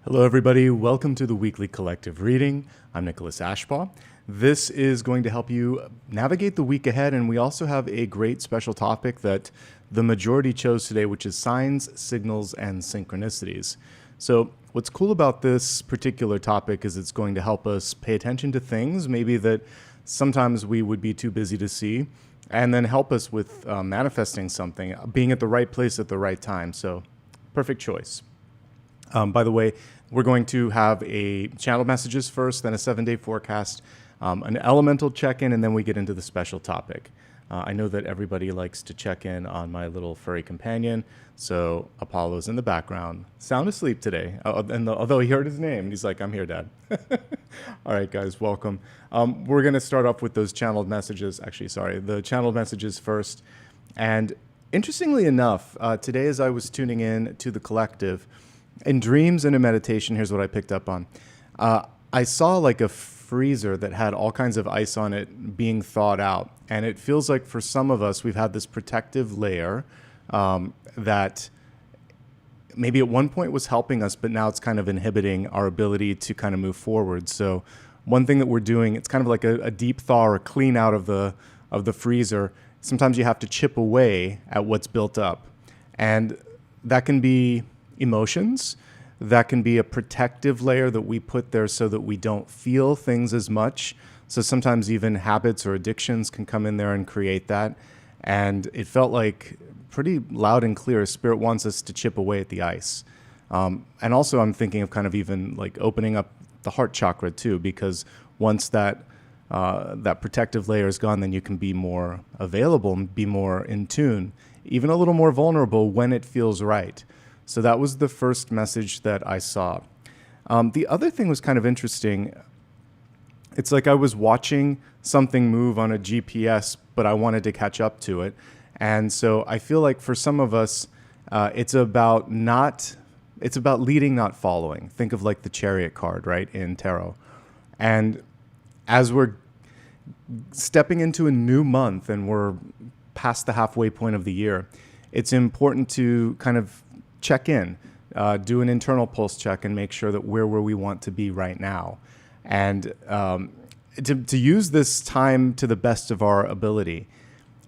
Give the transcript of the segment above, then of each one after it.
Hello, everybody. Welcome to the weekly collective reading. I'm Nicholas Ashbaugh. This is going to help you navigate the week ahead, and we also have a great special topic that the majority chose today, which is signs, signals, and synchronicities. So what's cool about this particular topic is it's going to help us pay attention to things maybe that sometimes we would be too busy to see, and then help us with manifesting something, being at the right place at the right time. So perfect choice. By the way, we're going to have a channel messages first, then a 7-day forecast, an elemental check-in, and then we get into the special topic. I know that everybody likes to check in on my little furry companion, so Apollo's in the background, sound asleep today. Although he heard his name, he's like, "I'm here, Dad." All right, guys, welcome. We're going to start off with those channeled messages. The channeled messages first. And interestingly enough, today as I was tuning in to the collective, in dreams and in meditation, here's what I picked up on. I saw like a freezer that had all kinds of ice on it being thawed out. And it feels like for some of us, we've had this protective layer that maybe at one point was helping us, but now it's kind of inhibiting our ability to kind of move forward. So one thing that we're doing, it's kind of like a deep thaw or a clean out of the freezer. Sometimes you have to chip away at what's built up. And that can be emotions. That can be a protective layer that we put there so that we don't feel things as much. So sometimes even habits or addictions can come in there and create that. And it felt like pretty loud and clear, Spirit wants us to chip away at the ice. And also I'm thinking of kind of even like opening up the heart chakra too, because once that protective layer is gone, then you can be more available and be more in tune, even a little more vulnerable when it feels right. So that was the first message that I saw. The other thing was kind of interesting. It's like I was watching something move on a GPS, but I wanted to catch up to it. And so I feel like for some of us, it's about leading, not following. Think of like the Chariot card, right, in tarot. And as we're stepping into a new month and we're past the halfway point of the year, it's important to kind of check in, do an internal pulse check and make sure that we're where we want to be right now. And to use this time to the best of our ability.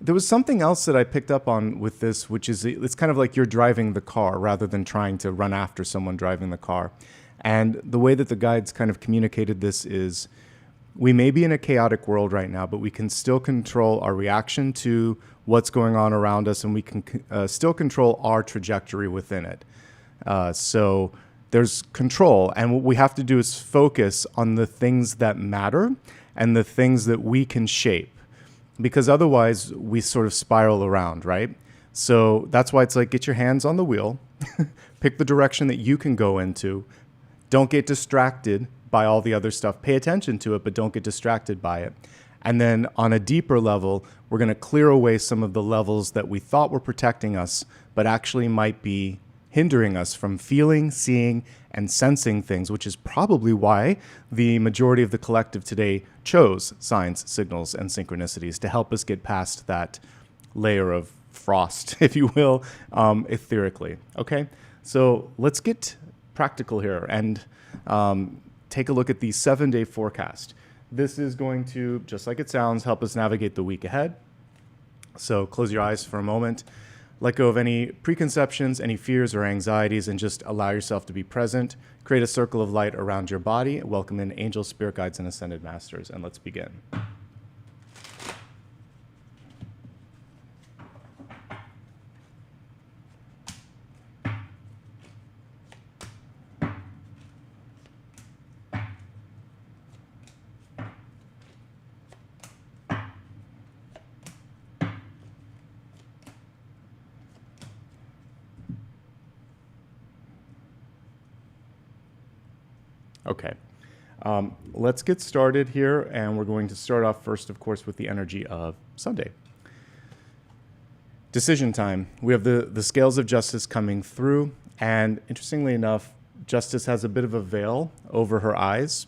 There was something else that I picked up on with this, which is it's kind of like you're driving the car rather than trying to run after someone driving the car. And the way that the guides kind of communicated this is we may be in a chaotic world right now, but we can still control our reaction to what's going on around us, and we can still control our trajectory within it. So there's control, and what we have to do is focus on the things that matter and the things that we can shape, because otherwise we sort of spiral around, right? So that's why it's like, get your hands on the wheel, pick the direction that you can go into, don't get distracted by all the other stuff. Pay attention to it, but don't get distracted by it. And then on a deeper level, we're going to clear away some of the levels that we thought were protecting us, but actually might be hindering us from feeling, seeing, and sensing things, which is probably why the majority of the collective today chose signs, signals, and synchronicities to help us get past that layer of frost, if you will, etherically. Okay, so let's get practical here and take a look at the 7-day forecast. This is going to, just like it sounds, help us navigate the week ahead. So close your eyes for a moment. Let go of any preconceptions, any fears or anxieties, and just allow yourself to be present. Create a circle of light around your body. Welcome in angels, spirit guides, and ascended masters. And let's begin. Okay, let's get started here, and we're going to start off first, of course, with the energy of Sunday. Decision time. We have the scales of justice coming through, and interestingly enough, justice has a bit of a veil over her eyes.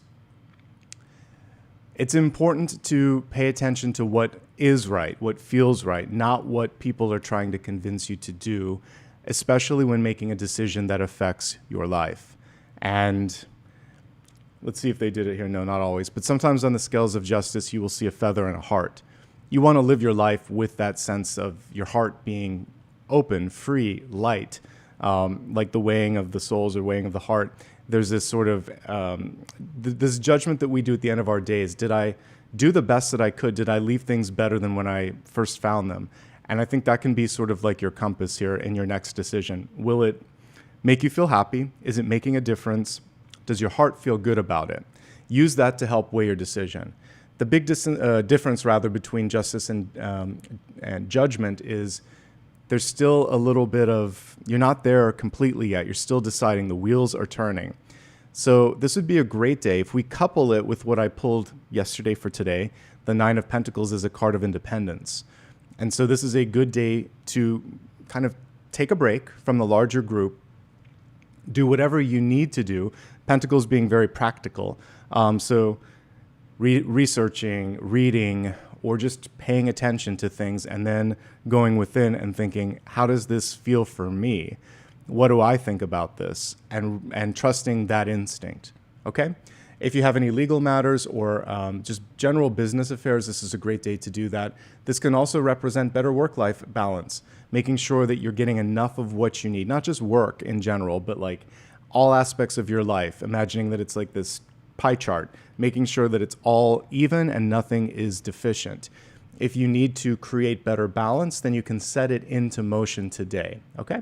It's important to pay attention to what is right, what feels right, not what people are trying to convince you to do, especially when making a decision that affects your life. And let's see if they did it here. No, not always. But sometimes on the scales of justice, you will see a feather and a heart. You want to live your life with that sense of your heart being open, free, light, like the weighing of the souls or weighing of the heart. There's this sort of this judgment that we do at the end of our days. Did I do the best that I could? Did I leave things better than when I first found them? And I think that can be sort of like your compass here in your next decision. Will it make you feel happy? Is it making a difference? Does your heart feel good about it? Use that to help weigh your decision. The big difference between justice and judgment is there's still a little bit of, you're not there completely yet. You're still deciding. The wheels are turning. So this would be a great day. If we couple it with what I pulled yesterday for today, the Nine of Pentacles is a card of independence. And so this is a good day to kind of take a break from the larger group, do whatever you need to do, Pentacles being very practical. So researching, reading, or just paying attention to things and then going within and thinking, how does this feel for me? What do I think about this? And trusting that instinct, okay? If you have any legal matters or just general business affairs, this is a great day to do that. This can also represent better work-life balance, making sure that you're getting enough of what you need, not just work in general, but like all aspects of your life, imagining that it's like this pie chart, making sure that it's all even and nothing is deficient. If you need to create better balance, then you can set it into motion today, okay?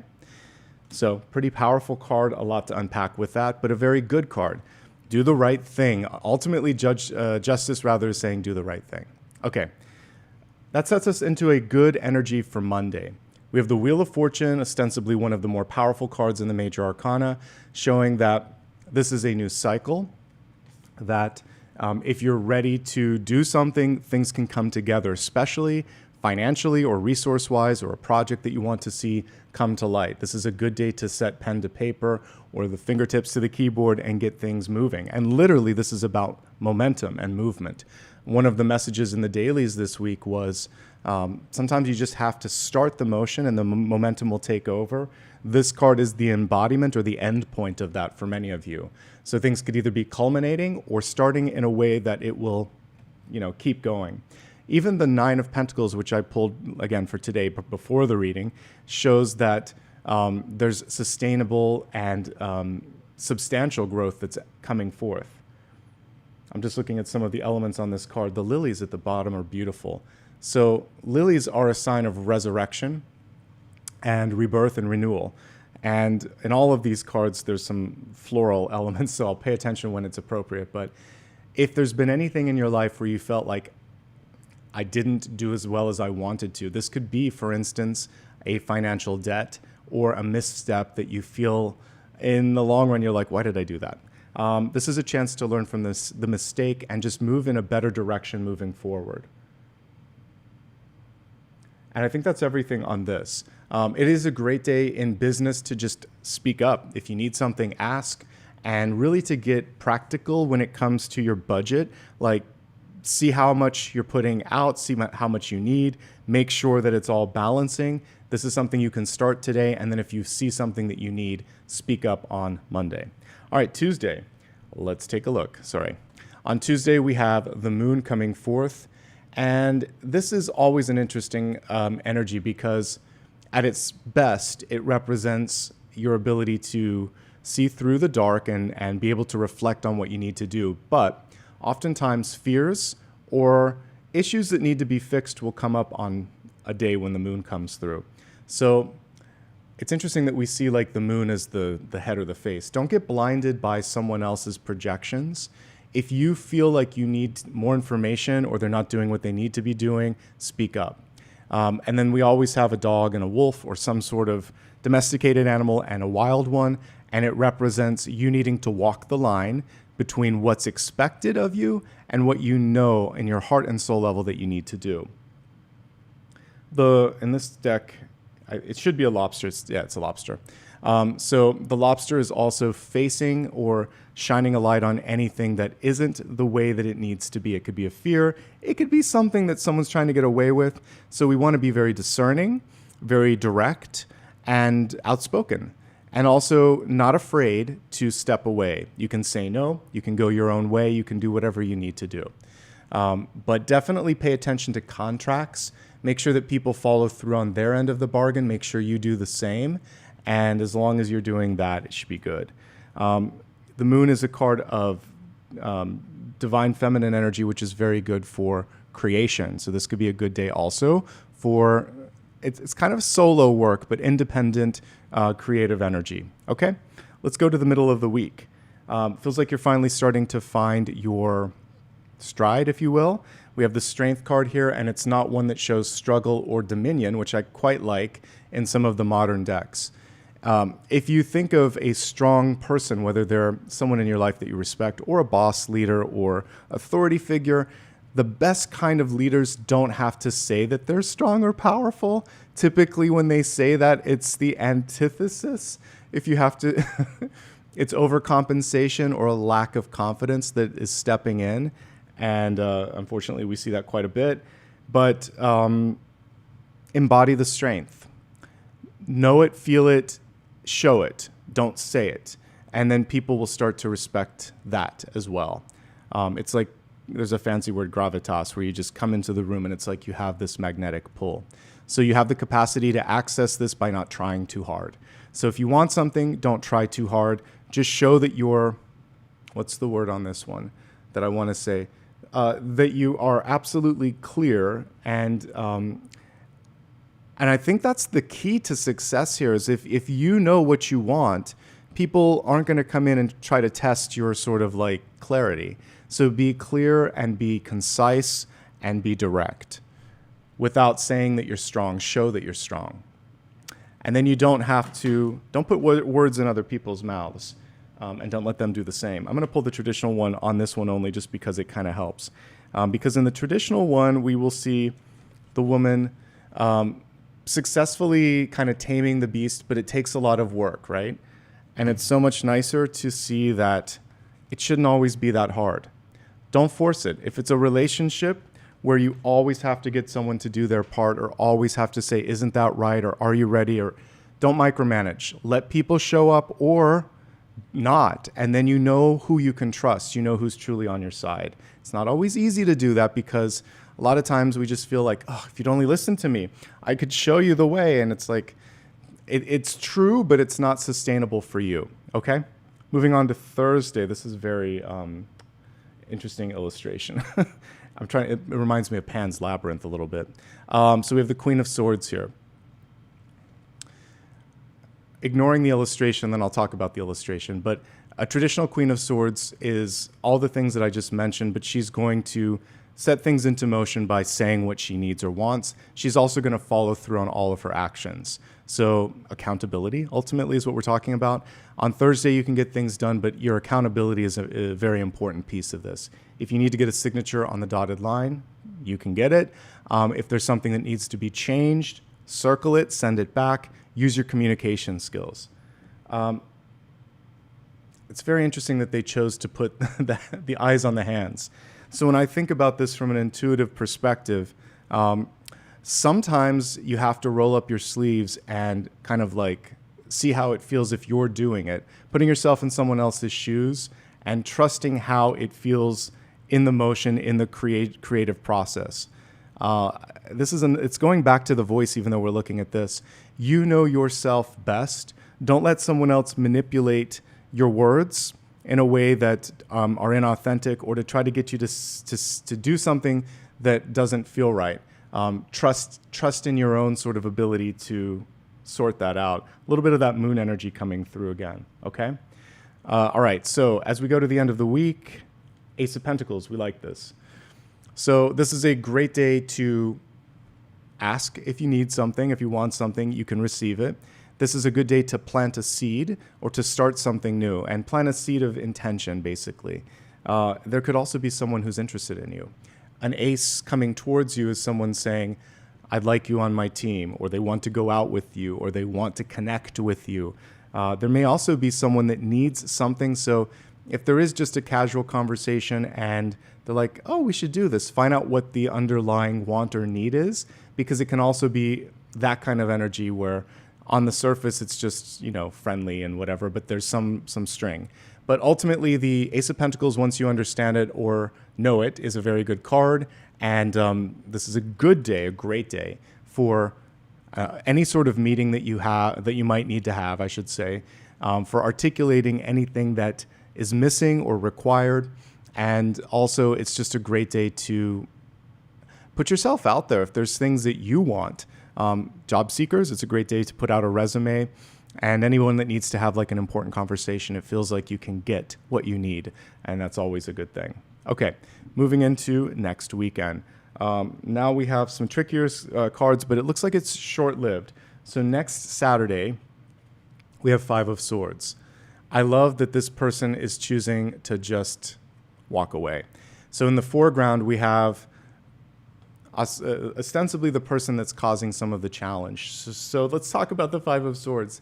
So pretty powerful card, a lot to unpack with that, but a very good card. Do the right thing. Ultimately, justice rather is saying do the right thing. Okay, that sets us into a good energy for Monday. We have the Wheel of Fortune, ostensibly one of the more powerful cards in the major arcana, showing that this is a new cycle, that if you're ready to do something, things can come together, especially financially or resource-wise, or a project that you want to see come to light. This is a good day to set pen to paper or the fingertips to the keyboard and get things moving. And literally, this is about momentum and movement. One of the messages in the dailies this week was sometimes you just have to start the motion and the momentum will take over. This card is the embodiment or the end point of that for many of you. So things could either be culminating or starting in a way that it will, keep going. Even the Nine of Pentacles, which I pulled again for today, but before the reading, shows that there's sustainable and substantial growth that's coming forth. I'm just looking at some of the elements on this card. The lilies at the bottom are beautiful. So lilies are a sign of resurrection and rebirth and renewal. And in all of these cards, there's some floral elements, so I'll pay attention when it's appropriate. But if there's been anything in your life where you felt like, I didn't do as well as I wanted to, this could be, for instance, a financial debt or a misstep that you feel in the long run, you're like, why did I do that? This is a chance to learn from the mistake and just move in a better direction moving forward. And I think that's everything on this. It is a great day in business to just speak up. If you need something, ask, and really to get practical when it comes to your budget. Like, see how much you're putting out, see how much you need, make sure that it's all balancing. This is something you can start today, and then if you see something that you need, speak up on Monday. All right, Tuesday, let's take a look. On Tuesday, we have the moon coming forth, and this is always an interesting energy because at its best, it represents your ability to see through the dark and be able to reflect on what you need to do. But oftentimes fears or issues that need to be fixed will come up on a day when the moon comes through. So it's interesting that we see like the moon as the head or the face. Don't get blinded by someone else's projections. If you feel like you need more information or they're not doing what they need to be doing, speak up. And then we always have a dog and a wolf or some sort of domesticated animal and a wild one, and it represents you needing to walk the line between what's expected of you and what you know in your heart and soul level that you need to do. In this deck, it should be a lobster. It's a lobster. So the lobster is also facing or shining a light on anything that isn't the way that it needs to be. It could be a fear. It could be something that someone's trying to get away with. So we want to be very discerning, very direct, and outspoken. And also not afraid to step away. You can say no, you can go your own way, you can do whatever you need to do. But definitely pay attention to contracts. Make sure that people follow through on their end of the bargain. Make sure you do the same. And as long as you're doing that, it should be good. The moon is a card of divine feminine energy, which is very good for creation. So this could be a good day also for, it's kind of solo work, but independent creative energy. Okay, let's go to the middle of the week. Feels like you're finally starting to find your stride, if you will. We have the strength card here, and it's not one that shows struggle or dominion, which I quite like in some of the modern decks. If you think of a strong person, whether they're someone in your life that you respect or a boss, leader, or authority figure, the best kind of leaders don't have to say that they're strong or powerful. Typically, when they say that, it's the antithesis. If you have to, it's overcompensation or a lack of confidence that is stepping in. And unfortunately, we see that quite a bit. But embody the strength. Know it, feel it, show it. Don't say it. And then people will start to respect that as well. It's like, there's a fancy word, gravitas, where you just come into the room and it's like you have this magnetic pull. So you have the capacity to access this by not trying too hard. So if you want something, don't try too hard. Just show that you're, what's the word on this one that I want to say? That you are absolutely clear. And I think that's the key to success here is if you know what you want, people aren't going to come in and try to test your sort of like clarity. So be clear and be concise and be direct without saying that you're strong. Show that you're strong. And then you don't put words in other people's mouths and don't let them do the same. I'm going to pull the traditional one on this one only just because it kind of helps. Because in the traditional one, we will see the woman successfully kind of taming the beast, but it takes a lot of work, right? And it's so much nicer to see that it shouldn't always be that hard. Don't force it. If it's a relationship where you always have to get someone to do their part or always have to say, isn't that right? Or are you ready? Or don't micromanage. Let people show up or not. And then you know who you can trust. You know who's truly on your side. It's not always easy to do that because a lot of times we just feel like, oh, if you'd only listen to me, I could show you the way. And it's like, it's true, but it's not sustainable for you. Okay? Moving on to Thursday. This is very interesting illustration. It reminds me of Pan's Labyrinth a little bit. So we have the Queen of Swords here. Ignoring the illustration, then I'll talk about the illustration. But a traditional Queen of Swords is all the things that I just mentioned, but she's going to set things into motion by saying what she needs or wants. She's also going to follow through on all of her actions. So accountability, ultimately, is what we're talking about. On Thursday, you can get things done, but your accountability is a very important piece of this. If you need to get a signature on the dotted line, you can get it. If there's something that needs to be changed, circle it, send it back, use your communication skills. It's very interesting that they chose to put the eyes on the hands. So when I think about this from an intuitive perspective, sometimes you have to roll up your sleeves and kind of like see how it feels if you're doing it, putting yourself in someone else's shoes and trusting how it feels in the motion, in the creative process. It's going back to the voice, even though we're looking at this. You know yourself best. Don't let someone else manipulate your words in a way that are inauthentic or to try to get you to do something that doesn't feel right. Trust in your own sort of ability to sort that out. A little bit of that moon energy coming through again, okay? All right, so as we go to the end of the week, Ace of Pentacles, we like this. So this is a great day to ask if you need something. If you want something, you can receive it. This is a good day to plant a seed or to start something new and plant a seed of intention, basically. There could also be someone who's interested in you. An ace coming towards you is someone saying, I'd like you on my team, or they want to go out with you, or they want to connect with you. There may also be someone that needs something. So if there is just a casual conversation and they're like, oh, we should do this, find out what the underlying want or need is, because it can also be that kind of energy where on the surface, it's just, friendly and whatever, but there's some string. But ultimately, the Ace of Pentacles, once you understand it or know it, is a very good card. And this is a good day, a great day for any sort of meeting that you might need to have, I should say, for articulating anything that is missing or required. And also, it's just a great day to put yourself out there. If there's things that you want, job seekers, it's a great day to put out a resume. And anyone that needs to have like an important conversation, it feels like you can get what you need. And that's always a good thing. Okay, moving into next weekend. Now we have some trickier cards, but it looks like it's short-lived. So next Saturday, we have Five of Swords. I love that this person is choosing to just walk away. So in the foreground, we have ostensibly the person that's causing some of the challenge. So let's talk about the Five of Swords.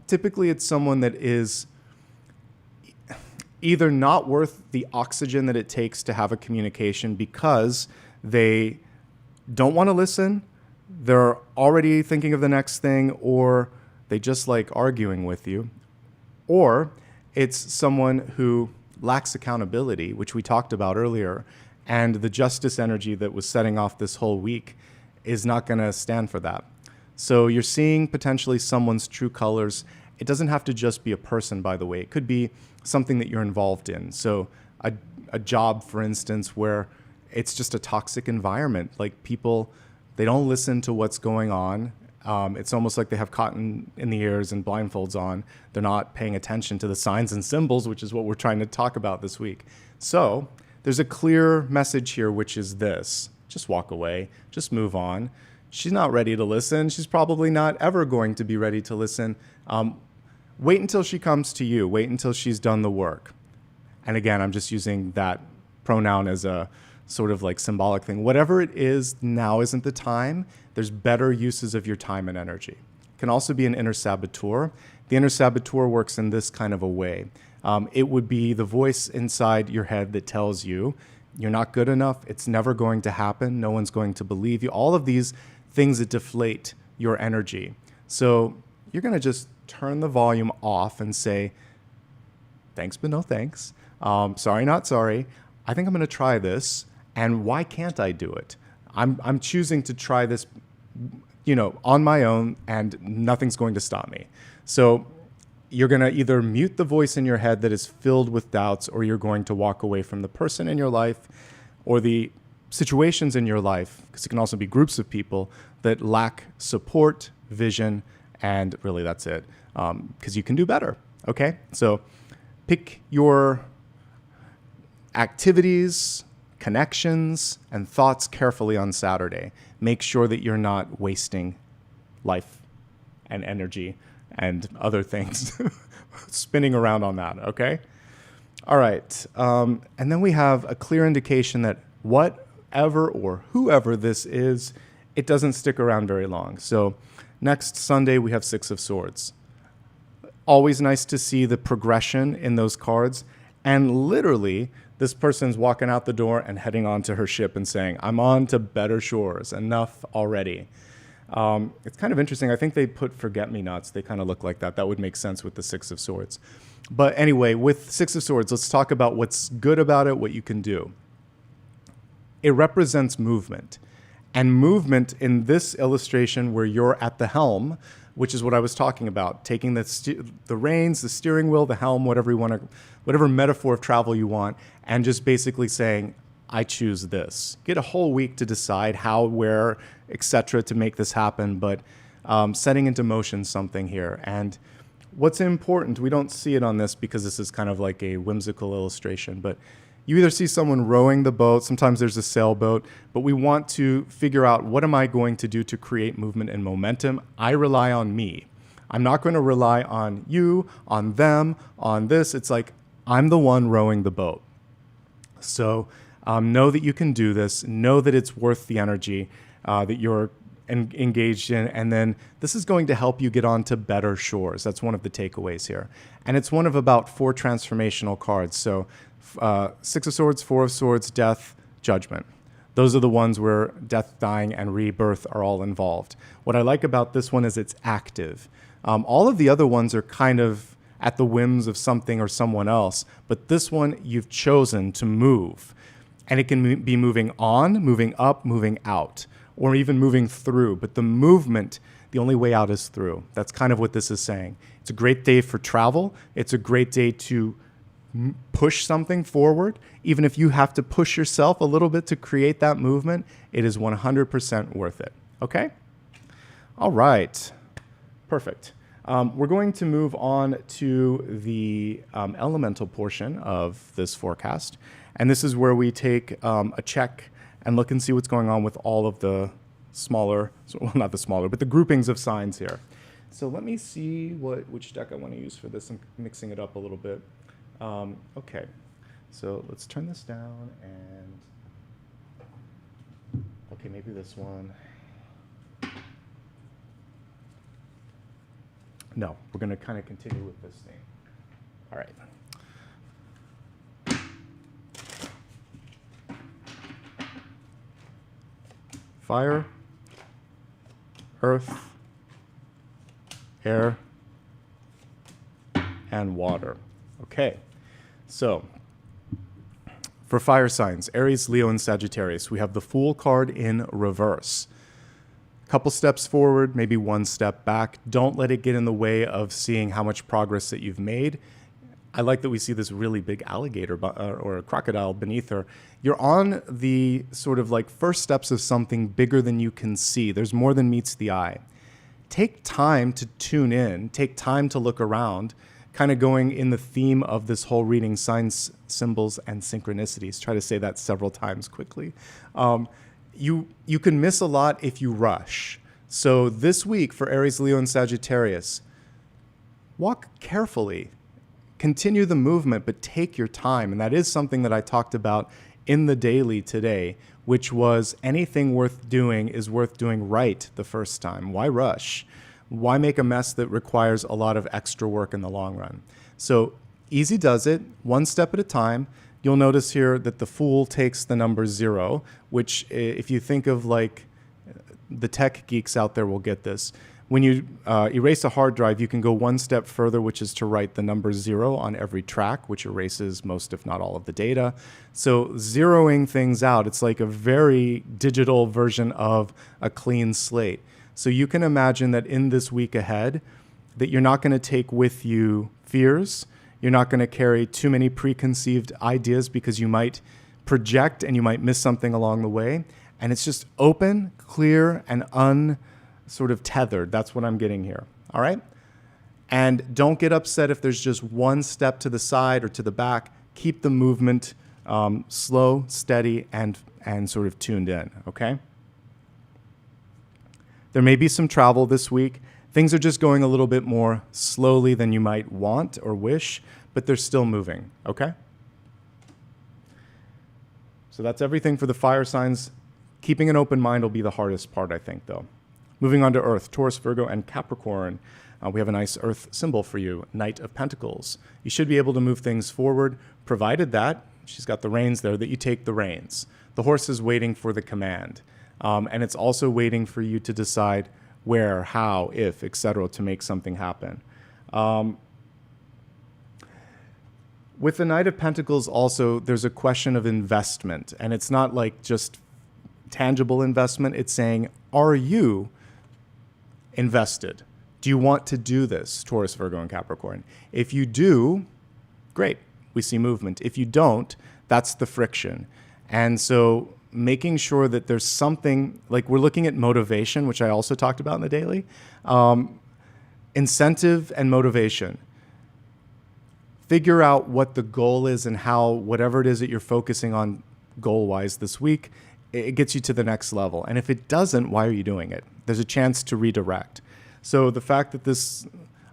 Typically, it's someone that is either not worth the oxygen that it takes to have a communication because they don't want to listen, they're already thinking of the next thing, or they just like arguing with you. Or it's someone who lacks accountability, which we talked about earlier, and the justice energy that was setting off this whole week is not going to stand for that. So you're seeing potentially someone's true colors. It doesn't have to just be a person, by the way. It could be something that you're involved in. So a job, for instance, where it's just a toxic environment. Like people, they don't listen to what's going on. It's almost like they have cotton in the ears and blindfolds on. They're not paying attention to the signs and symbols, which is what we're trying to talk about this week. So there's a clear message here, which is this: just walk away, just move on. She's not ready to listen. She's probably not ever going to be ready to listen. Wait until she comes to you. Wait until she's done the work. And again, I'm just using that pronoun as a sort of like symbolic thing. Whatever it is, now isn't the time. There's better uses of your time and energy. It can also be an inner saboteur. The inner saboteur works in this kind of a way. It would be the voice inside your head that tells you you're not good enough. It's never going to happen. No one's going to believe you. All of these things that deflate your energy. So you're going to just turn the volume off and say, thanks, but no thanks. Sorry, not sorry. I think I'm going to try this. And why can't I do it? I'm choosing to try this, on my own, and nothing's going to stop me. So you're going to either mute the voice in your head that is filled with doubts, or you're going to walk away from the person in your life or the situations in your life, because it can also be groups of people that lack support, vision, and really that's it, because you can do better, okay? So pick your activities, connections, and thoughts carefully on Saturday. Make sure that you're not wasting life and energy and other things spinning around on that, okay? All right, and then we have a clear indication that whatever or whoever this is, it doesn't stick around very long. So next Sunday, we have Six of Swords. Always nice to see the progression in those cards. And literally, this person's walking out the door and heading on to her ship and saying, I'm on to better shores, enough already. It's kind of interesting. I think they put forget-me-nots. They kind of look like that. That would make sense with the Six of Swords. But anyway, with Six of Swords, let's talk about what's good about it, what you can do. It represents movement. And movement in this illustration where you're at the helm, which is what I was talking about, taking the reins, the steering wheel, the helm, whatever metaphor of travel you want, and just basically saying, I choose this. Get a whole week to decide how, where, etc. to make this happen, but setting into motion something here. And what's important, we don't see it on this because this is kind of like a whimsical illustration, but you either see someone rowing the boat, sometimes there's a sailboat, but we want to figure out, what am I going to do to create movement and momentum? I rely on me. I'm not going to rely on you, on them, on this. It's like, I'm the one rowing the boat. So know that you can do this. Know that it's worth the energy that you're engaged in. And then this is going to help you get on to better shores. That's one of the takeaways here. And it's one of about 4 transformational cards. So Six of Swords, Four of Swords, Death, Judgment. Those are the ones where death, dying, and rebirth are all involved. What I like about this one is it's active. All of the other ones are kind of at the whims of something or someone else, but this one you've chosen to move. And it can be moving on, moving up, moving out, or even moving through. But the movement, the only way out is through. That's kind of what this is saying. It's a great day for travel. It's a great day to push something forward. Even if you have to push yourself a little bit to create that movement, it is 100% worth it. Okay? All right. Perfect. We're going to move on to the elemental portion of this forecast. And this is where we take a check and look and see what's going on with all of the smaller, well, not the smaller, but the groupings of signs here. So let me see which deck I want to use for this. I'm mixing it up a little bit. Okay, so let's turn this down and, okay, maybe this one. No, we're going to kind of continue with this thing. All right. Fire, earth, air, and water. Okay, so for fire signs, Aries, Leo, and Sagittarius, we have the Fool card in reverse. Couple steps forward, maybe one step back. Don't let it get in the way of seeing how much progress that you've made. I like that we see this really big alligator or a crocodile beneath her. You're on the sort of like first steps of something bigger than you can see. There's more than meets the eye. Take time to tune in, take time to look around, kind of going in the theme of this whole reading, signs, symbols, and synchronicities. Try to say that several times quickly. You can miss a lot if you rush. So this week for Aries, Leo, and Sagittarius, walk carefully. Continue the movement, but take your time. And that is something that I talked about in the daily today, which was anything worth doing is worth doing right the first time. Why rush? Why make a mess that requires a lot of extra work in the long run? So easy does it, one step at a time. You'll notice here that the Fool takes the number 0, which if you think of like the tech geeks out there will get this. When you erase a hard drive, you can go one step further, which is to write the number 0 on every track, which erases most, if not all, of the data. So zeroing things out, it's like a very digital version of a clean slate. So you can imagine that in this week ahead, that you're not going to take with you fears. You're not going to carry too many preconceived ideas because you might project and you might miss something along the way. And it's just open, clear, and sort of tethered. That's what I'm getting here. All right? And don't get upset if there's just one step to the side or to the back. Keep the movement slow, steady, and sort of tuned in, okay? There may be some travel this week. Things are just going a little bit more slowly than you might want or wish, but they're still moving, okay? So that's everything for the fire signs. Keeping an open mind will be the hardest part, I think, though. Moving on to Earth, Taurus, Virgo, and Capricorn. We have a nice Earth symbol for you, Knight of Pentacles. You should be able to move things forward, provided that, she's got the reins there, that you take the reins. The horse is waiting for the command. And it's also waiting for you to decide where, how, if, etc., to make something happen. With the Knight of Pentacles also, there's a question of investment. And it's not like just tangible investment. It's saying, are you invested? Do you want to do this, Taurus, Virgo, and Capricorn? If you do, great, we see movement. If you don't, that's the friction. And so making sure that there's something, like we're looking at motivation, which I also talked about in the daily, incentive and motivation. Figure out what the goal is and how whatever it is that you're focusing on goal-wise this week, it gets you to the next level. And if it doesn't, why are you doing it? There's a chance to redirect. So the fact that this,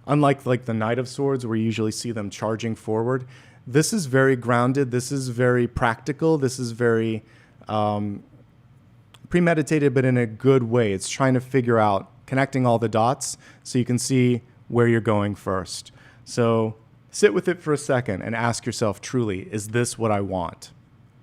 unlike like the Knight of Swords, where you usually see them charging forward, this is very grounded. This is very practical. This is very premeditated, but in a good way. It's trying to figure out, connecting all the dots so you can see where you're going first. So sit with it for a second and ask yourself, truly, is this what I want?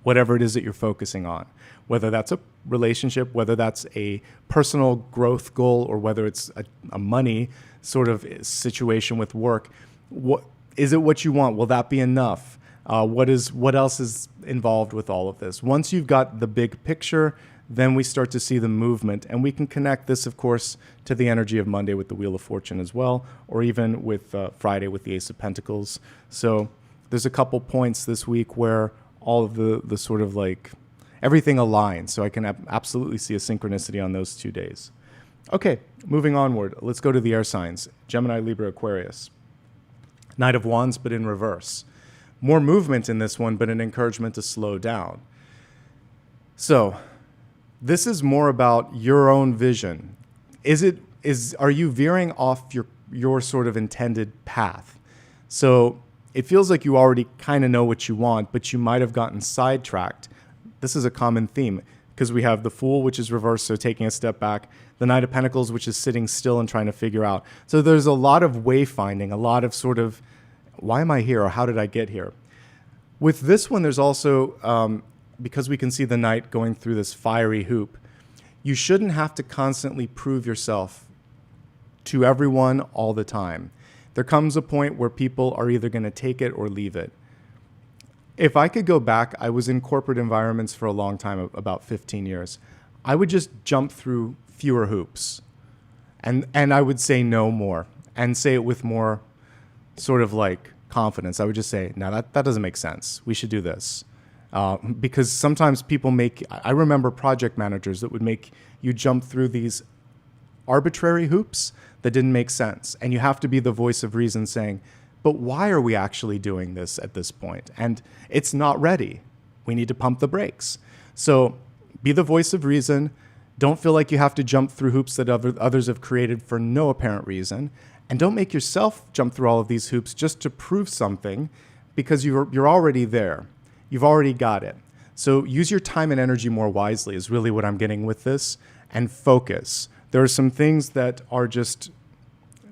whatever it is that you're focusing on, whether that's a relationship, whether that's a personal growth goal, or whether it's a money sort of situation with work. What is it what you want? Will that be enough? What else is involved with all of this? Once you've got the big picture, then we start to see the movement, and we can connect this, of course, to the energy of Monday with the Wheel of Fortune as well, or even with Friday with the Ace of Pentacles. So there's a couple points this week where all of the sort of like everything aligns. So I can absolutely see a synchronicity on those 2 days. Okay, moving onward. Let's go to the air signs. Gemini, Libra, Aquarius. Knight of Wands, but in reverse. More movement in this one, but an encouragement to slow down. So this is more about your own vision. Are you veering off your sort of intended path? So it feels like you already kind of know what you want, but you might have gotten sidetracked. This is a common theme because we have the Fool, which is reversed, so taking a step back, the Knight of Pentacles, which is sitting still and trying to figure out. So there's a lot of wayfinding, a lot of sort of, why am I here, or how did I get here? With this one, there's also, because we can see the Knight going through this fiery hoop, you shouldn't have to constantly prove yourself to everyone all the time. There comes a point where people are either going to take it or leave it. If I could go back, I was in corporate environments for a long time, about 15 years. I would just jump through fewer hoops. And I would say no more, and say it with more sort of like confidence. I would just say, no, that doesn't make sense. We should do this. Because sometimes I remember project managers that would make you jump through these arbitrary hoops that didn't make sense. And you have to be the voice of reason saying, but why are we actually doing this at this point? And it's not ready. We need to pump the brakes. So be the voice of reason. Don't feel like you have to jump through hoops that others have created for no apparent reason. And don't make yourself jump through all of these hoops just to prove something, because you're already there. You've already got it. So use your time and energy more wisely is really what I'm getting with this, and focus. There are some things that are just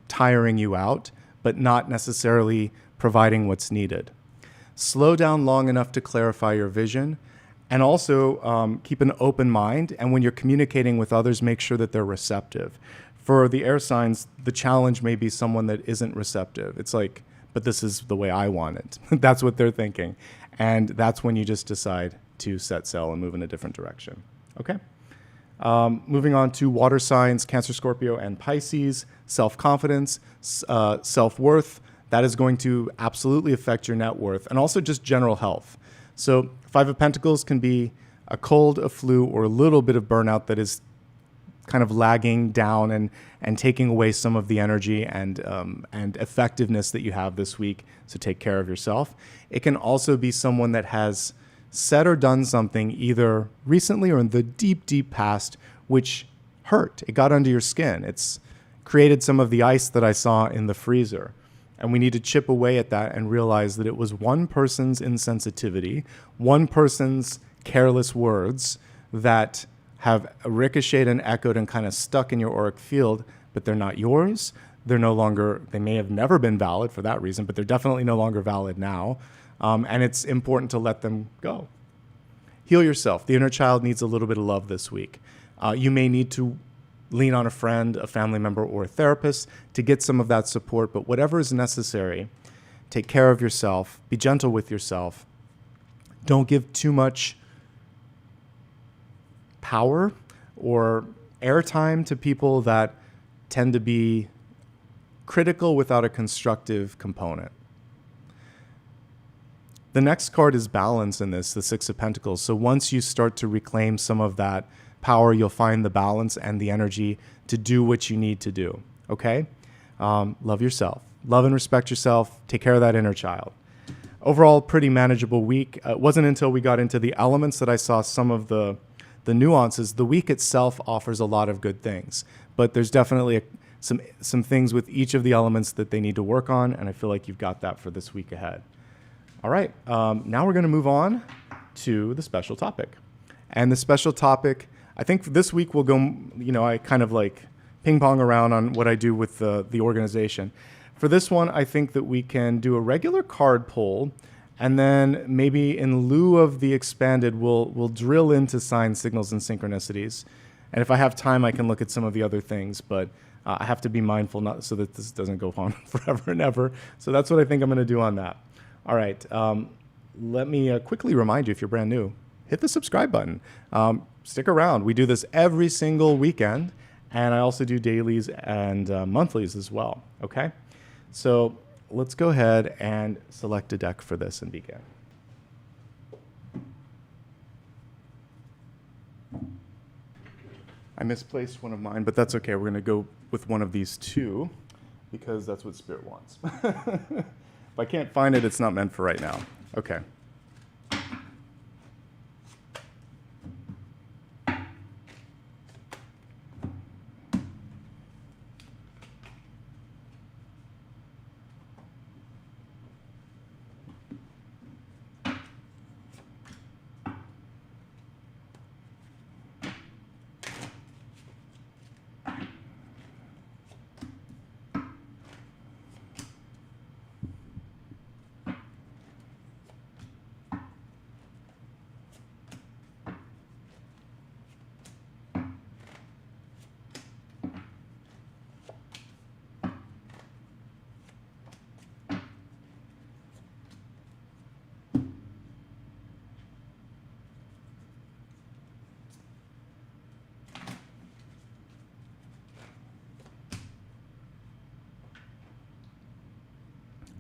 tiring you out, but not necessarily providing what's needed. Slow down long enough to clarify your vision, and also keep an open mind. And when you're communicating with others, make sure that they're receptive. For the air signs, the challenge may be someone that isn't receptive. It's like, but this is the way I want it. That's what they're thinking. And that's when you just decide to set sail and move in a different direction. Okay? Moving on to water signs, Cancer, Scorpio, and Pisces. Self-confidence, self-worth. That is going to absolutely affect your net worth, and also just general health. So Five of Pentacles can be a cold, a flu, or a little bit of burnout that is kind of lagging down and taking away some of the energy and effectiveness that you have this week. So take care of yourself. It can also be someone that has said or done something either recently or in the deep, deep past, which hurt. It got under your skin. It's created some of the ice that I saw in the freezer. And we need to chip away at that and realize that it was one person's insensitivity, one person's careless words that have ricocheted and echoed and kind of stuck in your auric field, but they're not yours. They may have never been valid for that reason, but they're definitely no longer valid now. And it's important to let them go. Heal yourself. The inner child needs a little bit of love this week. You may need to lean on a friend, a family member, or a therapist to get some of that support, but whatever is necessary, take care of yourself. Be gentle with yourself. Don't give too much power or airtime to people that tend to be critical without a constructive component. The next card is balance in this, the Six of Pentacles. So once you start to reclaim some of that power, you'll find the balance and the energy to do what you need to do, okay? Love yourself. Love and respect yourself. Take care of that inner child. Overall, pretty manageable week. It wasn't until we got into the elements that I saw some of the nuances. The week itself offers a lot of good things, but there's definitely some things with each of the elements that they need to work on, and I feel like you've got that for this week ahead. All right, now we're going to move on to the special topic. And the special topic, I think this week we'll go, I kind of like ping pong around on what I do with the organization. For this one, I think that we can do a regular card pull, And then maybe in lieu of the expanded, we'll drill into signs, signals, and synchronicities. And if I have time, I can look at some of the other things, but I have to be mindful not so that this doesn't go on forever and ever. So that's what I think I'm going to do on that. All right. Let me quickly remind you, if you're brand new, hit the subscribe button. Stick around. We do this every single weekend, and I also do dailies and monthlies as well. Okay? So let's go ahead and select a deck for this and begin. I misplaced one of mine, but that's okay. We're going to go with one of these two because that's what Spirit wants. If I can't find it, it's not meant for right now. Okay.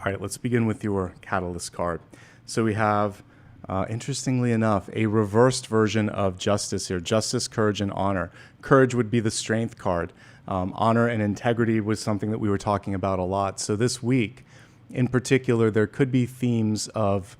All right, let's begin with your catalyst card. So we have, interestingly enough, a reversed version of justice here. Justice, courage, and honor. Courage would be the strength card. Honor and integrity was something that we were talking about a lot. So this week, in particular, there could be themes of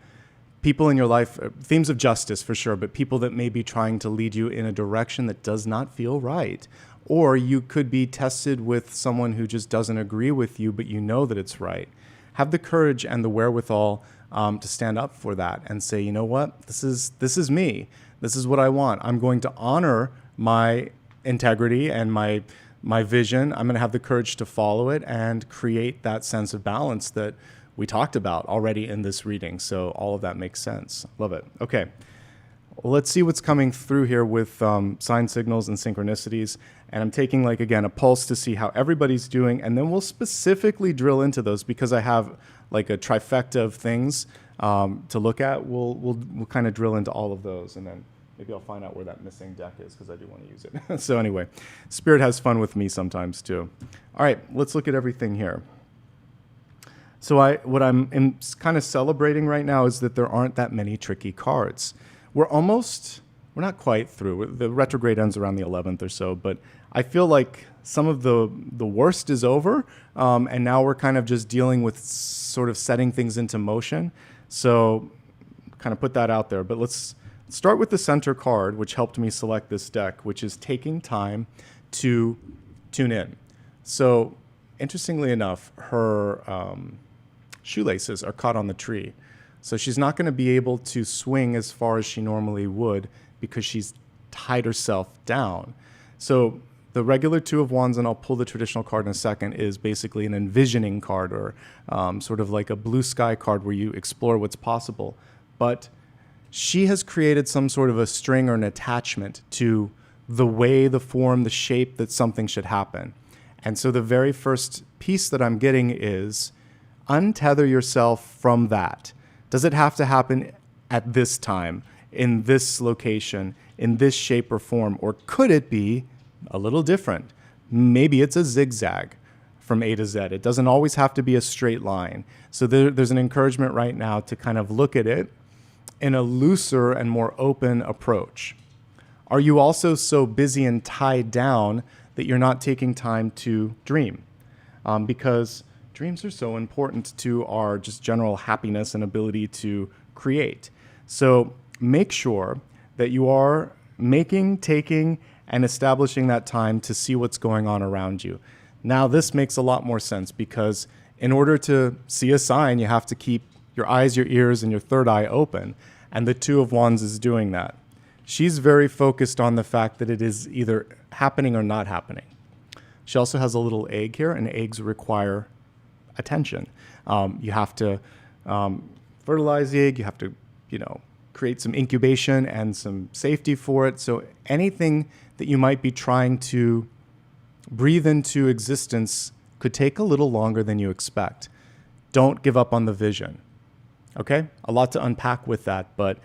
people in your life, themes of justice for sure, but people that may be trying to lead you in a direction that does not feel right. Or you could be tested with someone who just doesn't agree with you, but you know that it's right. Have the courage and the wherewithal to stand up for that and say, you know what, this is me. This is what I want. I'm going to honor my integrity and my vision. I'm going to have the courage to follow it and create that sense of balance that we talked about already in this reading. So all of that makes sense. Love it. Okay. Well, let's see what's coming through here with sign signals and synchronicities. And I'm taking, like, again, a pulse to see how everybody's doing. And then we'll specifically drill into those because I have like a trifecta of things to look at. We'll kind of drill into all of those. And then maybe I'll find out where that missing deck is because I do want to use it. So anyway, Spirit has fun with me sometimes too. All right, let's look at everything here. So what I'm kind of celebrating right now is that there aren't that many tricky cards. We're not quite through. The retrograde ends around the 11th or so, but I feel like some of the worst is over, and now we're kind of just dealing with sort of setting things into motion. So kind of put that out there. But let's start with the center card, which helped me select this deck, which is taking time to tune in. So interestingly enough, her shoelaces are caught on the tree. So she's not going to be able to swing as far as she normally would because she's tied herself down. So the regular Two of Wands, and I'll pull the traditional card in a second, is basically an envisioning card or sort of like a blue sky card where you explore what's possible. But she has created some sort of a string or an attachment to the way, the form, the shape that something should happen. And so the very first piece that I'm getting is untether yourself from that. Does it have to happen at this time, in this location, in this shape or form? Or could it be a little different? Maybe it's a zigzag from A to Z. It doesn't always have to be a straight line. So there's an encouragement right now to kind of look at it in a looser and more open approach. Are you also so busy and tied down that you're not taking time to dream? Because dreams are so important to our just general happiness and ability to create. So make sure that you are making, taking, and establishing that time to see what's going on around you. Now, this makes a lot more sense because in order to see a sign, you have to keep your eyes, your ears, and your third eye open. And the Two of Wands is doing that. She's very focused on the fact that it is either happening or not happening. She also has a little egg here, and eggs require attention. You have to fertilize the egg. You have to, create some incubation and some safety for it. So anything that you might be trying to breathe into existence could take a little longer than you expect. Don't give up on the vision. Okay? A lot to unpack with that, but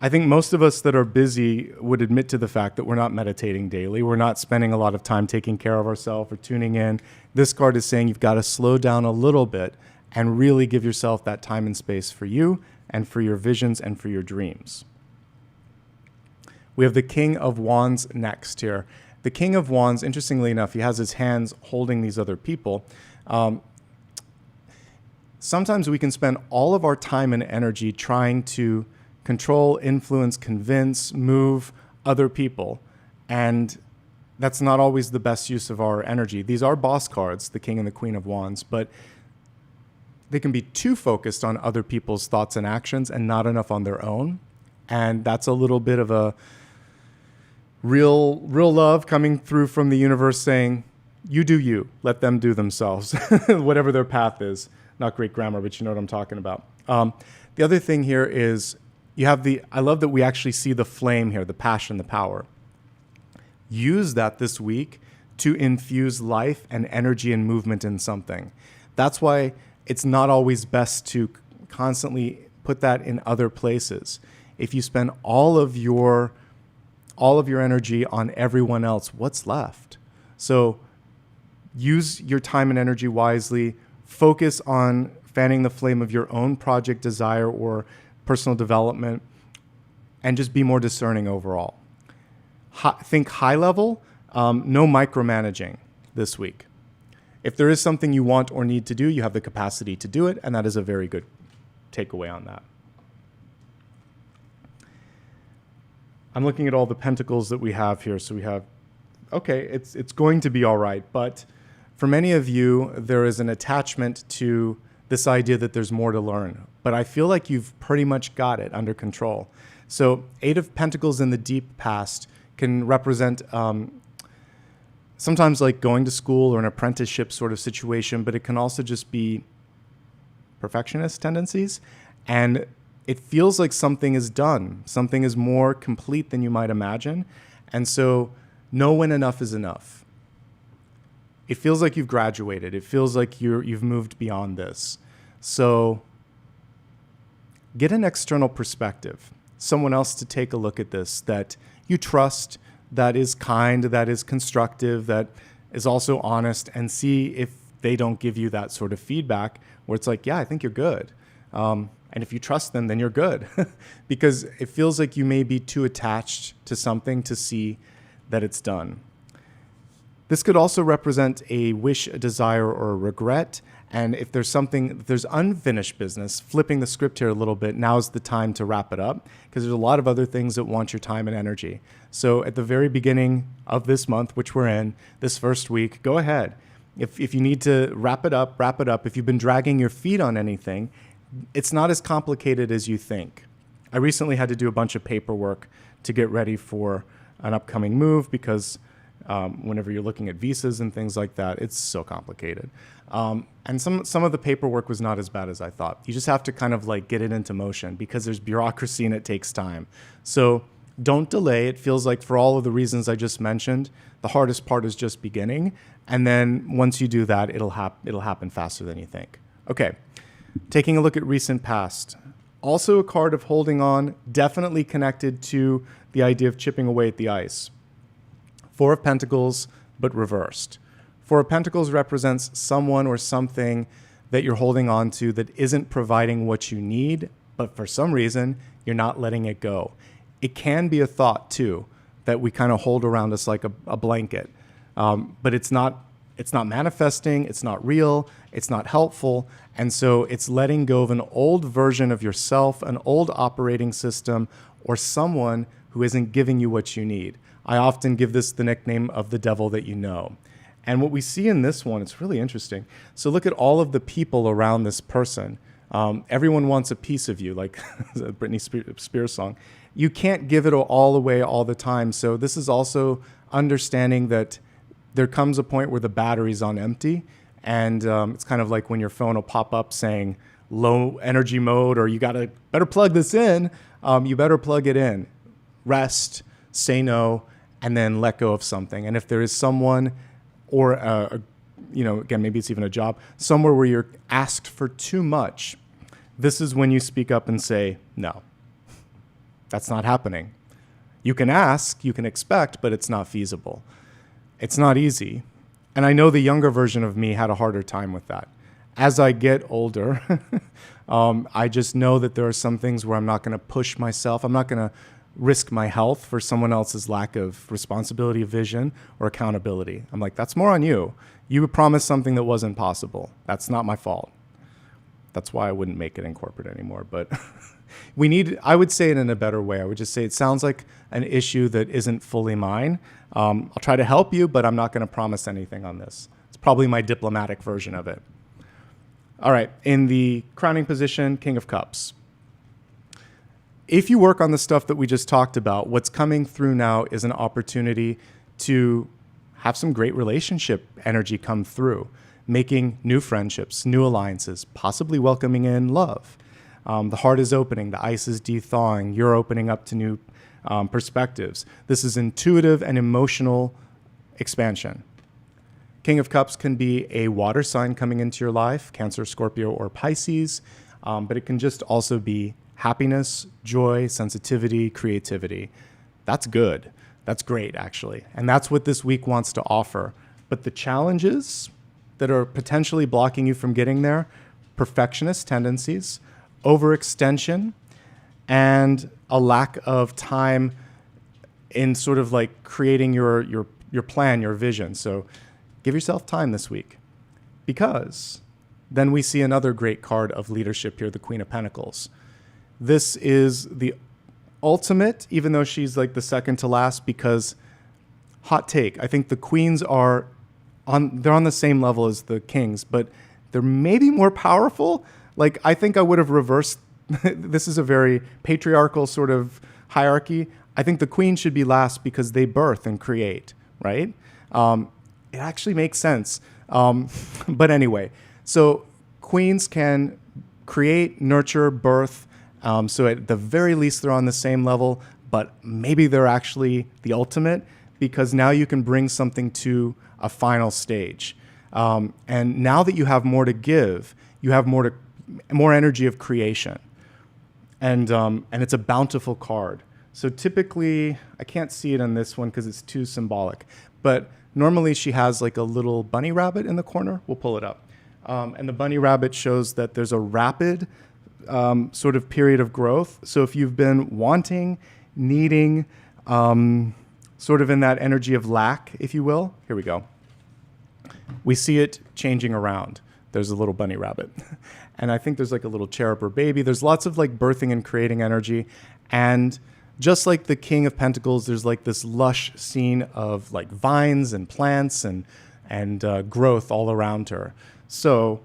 I think most of us that are busy would admit to the fact that we're not meditating daily. We're not spending a lot of time taking care of ourselves or tuning in. This card is saying you've got to slow down a little bit and really give yourself that time and space for you and for your visions and for your dreams. We have the King of Wands next here. The King of Wands, interestingly enough, he has his hands holding these other people. Sometimes we can spend all of our time and energy trying to control, influence, convince, move other people. And that's not always the best use of our energy. These are boss cards, the King and the Queen of Wands, but they can be too focused on other people's thoughts and actions and not enough on their own. And that's a little bit of a real love coming through from the universe saying, you do you, let them do themselves, whatever their path is. Not great grammar, but you know what I'm talking about. The other thing here is I love that we actually see the flame here, the passion, the power. Use that this week to infuse life and energy and movement in something. That's why it's not always best to constantly put that in other places. If you spend all of your energy on everyone else, what's left? So use your time and energy wisely. Focus on fanning the flame of your own project desire or personal development, and just be more discerning overall. Think high level, no micromanaging this week. If there is something you want or need to do, you have the capacity to do it, and that is a very good takeaway on that. I'm looking at all the pentacles that we have here. So we have, okay, it's going to be all right, but for many of you, there is an attachment to this idea that there's more to learn. But I feel like you've pretty much got it under control. So 8 of Pentacles in the deep past can represent sometimes like going to school or an apprenticeship sort of situation, but it can also just be perfectionist tendencies. And it feels like something is done. Something is more complete than you might imagine. And so know when enough is enough. It feels like you've graduated. It feels like you've moved beyond this. So get an external perspective, someone else to take a look at this that you trust, that is kind, that is constructive, that is also honest, and see if they don't give you that sort of feedback where it's like, yeah, I think you're good. And if you trust them, then you're good. Because it feels like you may be too attached to something to see that it's done. This could also represent a wish, a desire, or a regret. And if there's unfinished business, flipping the script here a little bit, now's the time to wrap it up, because there's a lot of other things that want your time and energy. So at the very beginning of this month, which we're in, this first week, go ahead. If you need to wrap it up, wrap it up. If you've been dragging your feet on anything, it's not as complicated as you think. I recently had to do a bunch of paperwork to get ready for an upcoming move because whenever you're looking at visas and things like that, it's so complicated. And some of the paperwork was not as bad as I thought. You just have to kind of like get it into motion because there's bureaucracy and it takes time. So don't delay. It feels like for all of the reasons I just mentioned, the hardest part is just beginning. And then once you do that, it'll happen faster than you think. Okay, taking a look at recent past. Also a card of holding on, definitely connected to the idea of chipping away at the ice. 4 of Pentacles, but reversed. 4 of Pentacles represents someone or something that you're holding on to that isn't providing what you need, but for some reason, you're not letting it go. It can be a thought, too, that we kind of hold around us like a blanket. But it's not manifesting, it's not real, it's not helpful, and so it's letting go of an old version of yourself, an old operating system, or someone who isn't giving you what you need. I often give this the nickname of the devil that you know. And what we see in this one, it's really interesting. So look at all of the people around this person. Everyone wants a piece of you, like the Britney Spears song. You can't give it all away all the time. So this is also understanding that there comes a point where the battery's on empty. And it's kind of like when your phone will pop up saying, low energy mode, or you better plug this in, you better plug it in. Rest, say no, and then let go of something. And if there is someone or, again, maybe it's even a job, somewhere where you're asked for too much, this is when you speak up and say, no, that's not happening. You can ask, you can expect, but it's not feasible. It's not easy. And I know the younger version of me had a harder time with that. As I get older, I just know that there are some things where I'm not going to push myself. I'm not going to risk my health for someone else's lack of responsibility, vision, or accountability. I'm like, that's more on you. You promised something that wasn't possible. That's not my fault. That's why I wouldn't make it in corporate anymore. But I would say it in a better way. I would just say it sounds like an issue that isn't fully mine. I'll try to help you, but I'm not going to promise anything on this. It's probably my diplomatic version of it. All right, in the crowning position, King of Cups. If you work on the stuff that we just talked about, what's coming through now is an opportunity to have some great relationship energy come through, making new friendships, new alliances, possibly welcoming in love. The heart is opening, the ice is de-thawing, you're opening up to new perspectives. This is intuitive and emotional expansion. King of Cups can be a water sign coming into your life, Cancer, Scorpio, or Pisces, but it can just also be happiness, joy, sensitivity, creativity. That's good. That's great, actually. And that's what this week wants to offer. But the challenges that are potentially blocking you from getting there, perfectionist tendencies, overextension, and a lack of time in sort of like creating your plan, your vision. So give yourself time this week, because then we see another great card of leadership here, the Queen of Pentacles. This is the ultimate, even though she's like the second to last, because hot take, I think the queens they're on the same level as the kings, but they're maybe more powerful. Like, I think I would have reversed. This is a very patriarchal sort of hierarchy. I think the queen should be last because they birth and create, right? It actually makes sense. But anyway, so queens can create, nurture, birth. So at the very least, they're on the same level, but maybe they're actually the ultimate, because now you can bring something to a final stage. And now that you have more to give, you have more energy of creation. And it's a bountiful card. So typically, I can't see it on this one because it's too symbolic, but normally she has like a little bunny rabbit in the corner. We'll pull it up. And the bunny rabbit shows that there's a rapid sort of period of growth. So if you've been wanting, needing, sort of in that energy of lack, if you will, here we go. We see it changing around. There's a little bunny rabbit. And I think there's like a little cherub or baby. There's lots of like birthing and creating energy. And just like the King of Pentacles, there's like this lush scene of like vines and plants and growth all around her. So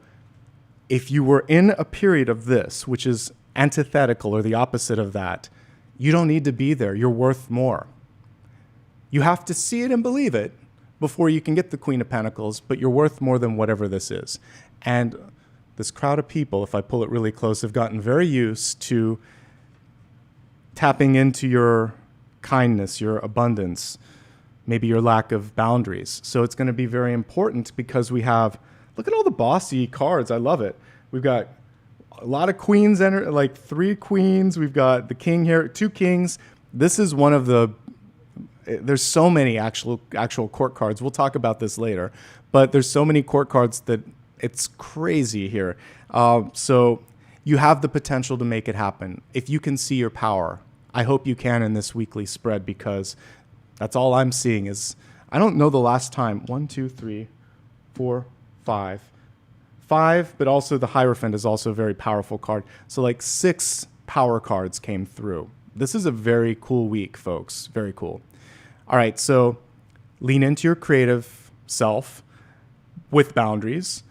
if you were in a period of this, which is antithetical or the opposite of that, you don't need to be there. You're worth more. You have to see it and believe it before you can get the Queen of Pentacles, but you're worth more than whatever this is. And this crowd of people, if I pull it really close, have gotten very used to tapping into your kindness, your abundance, maybe your lack of boundaries. So it's going to be very important because we have, look at all the bossy cards. I love it. We've got a lot of queens, like 3 queens. We've got the king here, 2 kings. This is one of the, there's so many actual court cards. We'll talk about this later, but there's so many court cards that it's crazy here. So you have the potential to make it happen. If you can see your power, I hope you can in this weekly spread, because that's all I'm seeing is, I don't know the last time, 1, 2, 3, 4, 5, but also the Hierophant is also a very powerful card. So like 6 power cards came through. This is a very cool week, folks. Very cool. All right, so lean into your creative self with boundaries.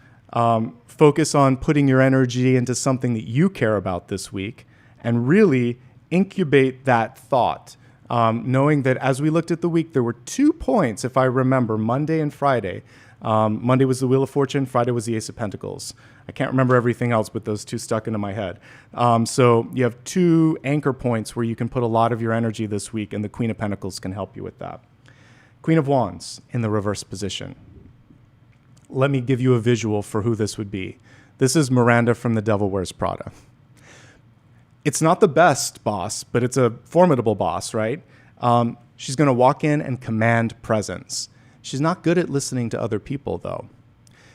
Focus on putting your energy into something that you care about this week, and really incubate that thought, knowing that as we looked at the week, there were 2 points, if I remember, Monday and Friday. Monday was the Wheel of Fortune, Friday was the Ace of Pentacles. I can't remember everything else, but those two stuck into my head. So you have 2 anchor points where you can put a lot of your energy this week, and the Queen of Pentacles can help you with that. Queen of Wands in the reverse position. Let me give you a visual for who this would be. This is Miranda from The Devil Wears Prada. It's not the best boss, but it's a formidable boss, right? She's going to walk in and command presence. She's not good at listening to other people, though.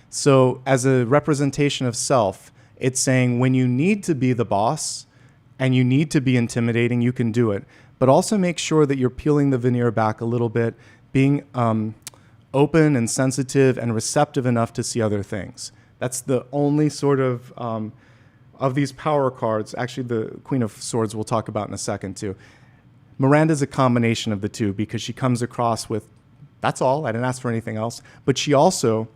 So as a representation of self, it's saying when you need to be the boss and you need to be intimidating, you can do it. But also make sure that you're peeling the veneer back a little bit, being open and sensitive and receptive enough to see other things. That's the only sort of these power cards. Actually, the Queen of Swords we'll talk about in a second, too. Miranda's a combination of the two because she comes across with, that's all, I didn't ask for anything else. But she also,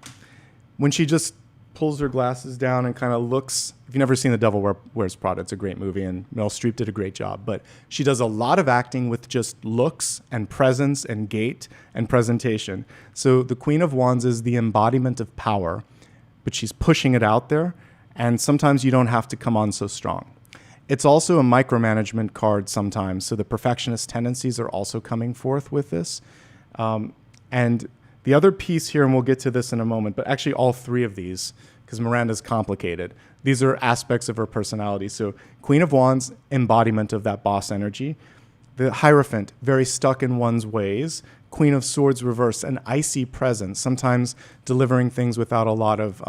when she just pulls her glasses down and kind of looks, if you've never seen The Devil Wears Prada, it's a great movie, and Meryl Streep did a great job. But she does a lot of acting with just looks and presence and gait and presentation. So the Queen of Wands is the embodiment of power, but she's pushing it out there, and sometimes you don't have to come on so strong. It's also a micromanagement card sometimes, so the perfectionist tendencies are also coming forth with this. And the other piece here, and we'll get to this in a moment, but actually all 3 of these, because Miranda's complicated, these are aspects of her personality. So Queen of Wands, embodiment of that boss energy. The Hierophant, very stuck in one's ways. Queen of Swords reverse, an icy presence, sometimes delivering things without a lot of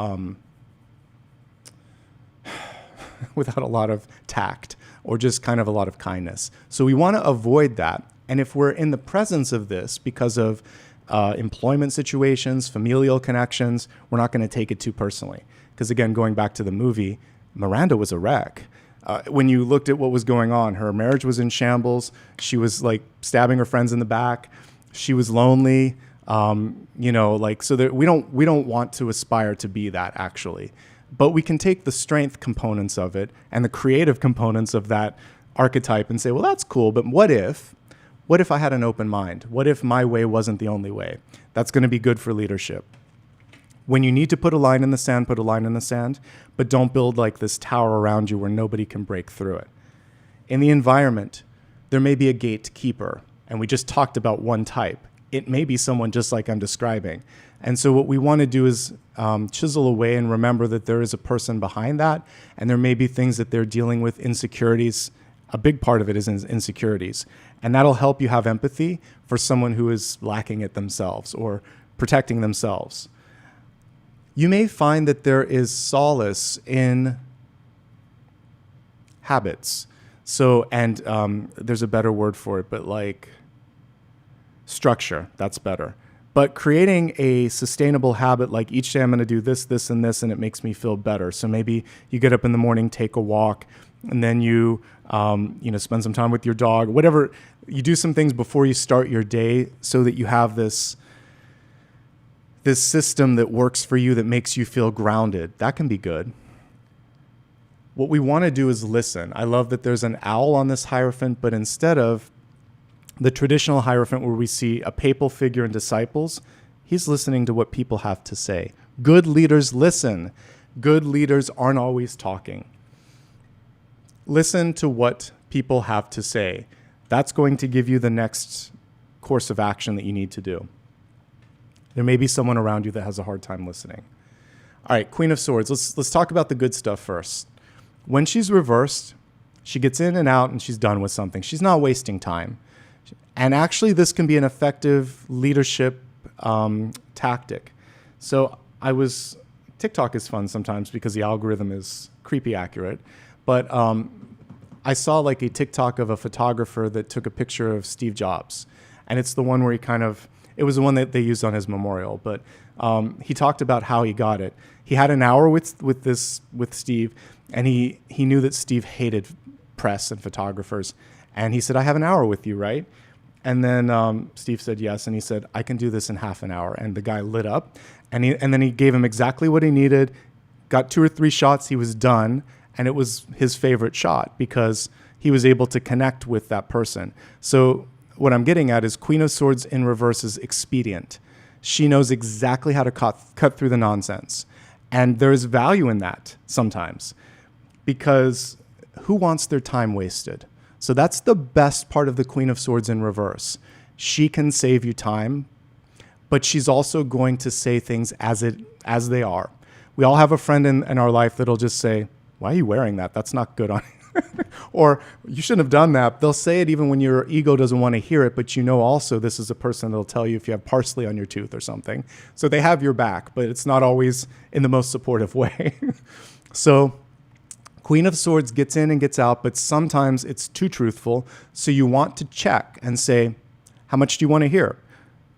tact, or just kind of a lot of kindness. So we want to avoid that. And if we're in the presence of this because of employment situations, familial connections, we're not going to take it too personally. Because again, going back to the movie, Miranda was a wreck. When you looked at what was going on, her marriage was in shambles. She was like stabbing her friends in the back. She was lonely. So that we don't want to aspire to be that, actually. But we can take the strength components of it and the creative components of that archetype and say, well, that's cool, but what if I had an open mind? What if my way wasn't the only way? That's going to be good for leadership. When you need to put a line in the sand, put a line in the sand, but don't build like this tower around you where nobody can break through it. In the environment, there may be a gatekeeper, and we just talked about one type. It may be someone just like I'm describing. And so what we want to do is chisel away and remember that there is a person behind that, and there may be things that they're dealing with, insecurities. A big part of it is insecurities. And that'll help you have empathy for someone who is lacking it themselves or protecting themselves. You may find that there is solace in habits. So, and there's a better word for it, but like structure, that's better. But creating a sustainable habit, like each day I'm going to do this, this, and this, and it makes me feel better. So maybe you get up in the morning, take a walk, and then you spend some time with your dog, whatever. You do some things before you start your day so that you have this system that works for you, that makes you feel grounded. That can be good. What we want to do is listen. I love that there's an owl on this Hierophant, but instead of the traditional Hierophant where we see a papal figure and disciples, he's listening to what people have to say. Good leaders listen. Good leaders aren't always talking. Listen to what people have to say. That's going to give you the next course of action that you need to do. There may be someone around you that has a hard time listening. All right, Queen of Swords. Let's talk about the good stuff first. When she's reversed, she gets in and out and she's done with something. She's not wasting time. And actually, this can be an effective leadership tactic. So TikTok is fun sometimes because the algorithm is creepy accurate. But I saw like a TikTok of a photographer that took a picture of Steve Jobs. And it's the one where it was the one that they used on his memorial. But he talked about how he got it. He had an hour with Steve, and he knew that Steve hated press and photographers. And he said, I have an hour with you, right? And then Steve said yes, and he said, I can do this in half an hour. And the guy lit up, and then he gave him exactly what he needed, got 2 or 3 shots, he was done, and it was his favorite shot because he was able to connect with that person. So what I'm getting at is Queen of Swords in reverse is expedient. She knows exactly how to cut through the nonsense. And there's value in that sometimes, because who wants their time wasted? So that's the best part of the Queen of Swords in reverse. She can save you time, but she's also going to say things as they are. We all have a friend in our life that'll just say, why are you wearing that? That's not good on you. Or you shouldn't have done that. They'll say it even when your ego doesn't want to hear it, but you know also this is a person that'll tell you if you have parsley on your tooth or something. So they have your back, but it's not always in the most supportive way. So Queen of Swords gets in and gets out, but sometimes it's too truthful. So you want to check and say, how much do you want to hear?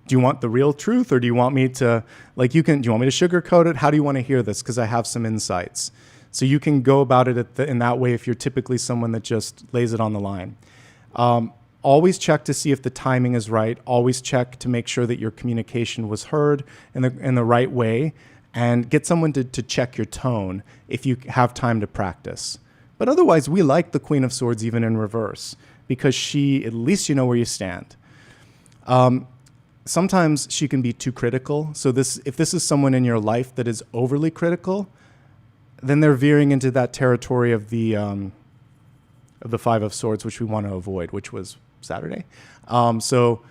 Do you want the real truth, or do you want me to, do you want me to sugarcoat it? How do you want to hear this? Because I have some insights. So you can go about it in that way if you're typically someone that just lays it on the line. Always check to see if the timing is right. Always check to make sure that your communication was heard in the right way, and get someone to check your tone if you have time to practice. But otherwise, we like the Queen of Swords even in reverse, because at least you know where you stand. Sometimes she can be too critical. So if this is someone in your life that is overly critical, then they're veering into that territory of the Five of Swords, which we want to avoid, which was Saturday. So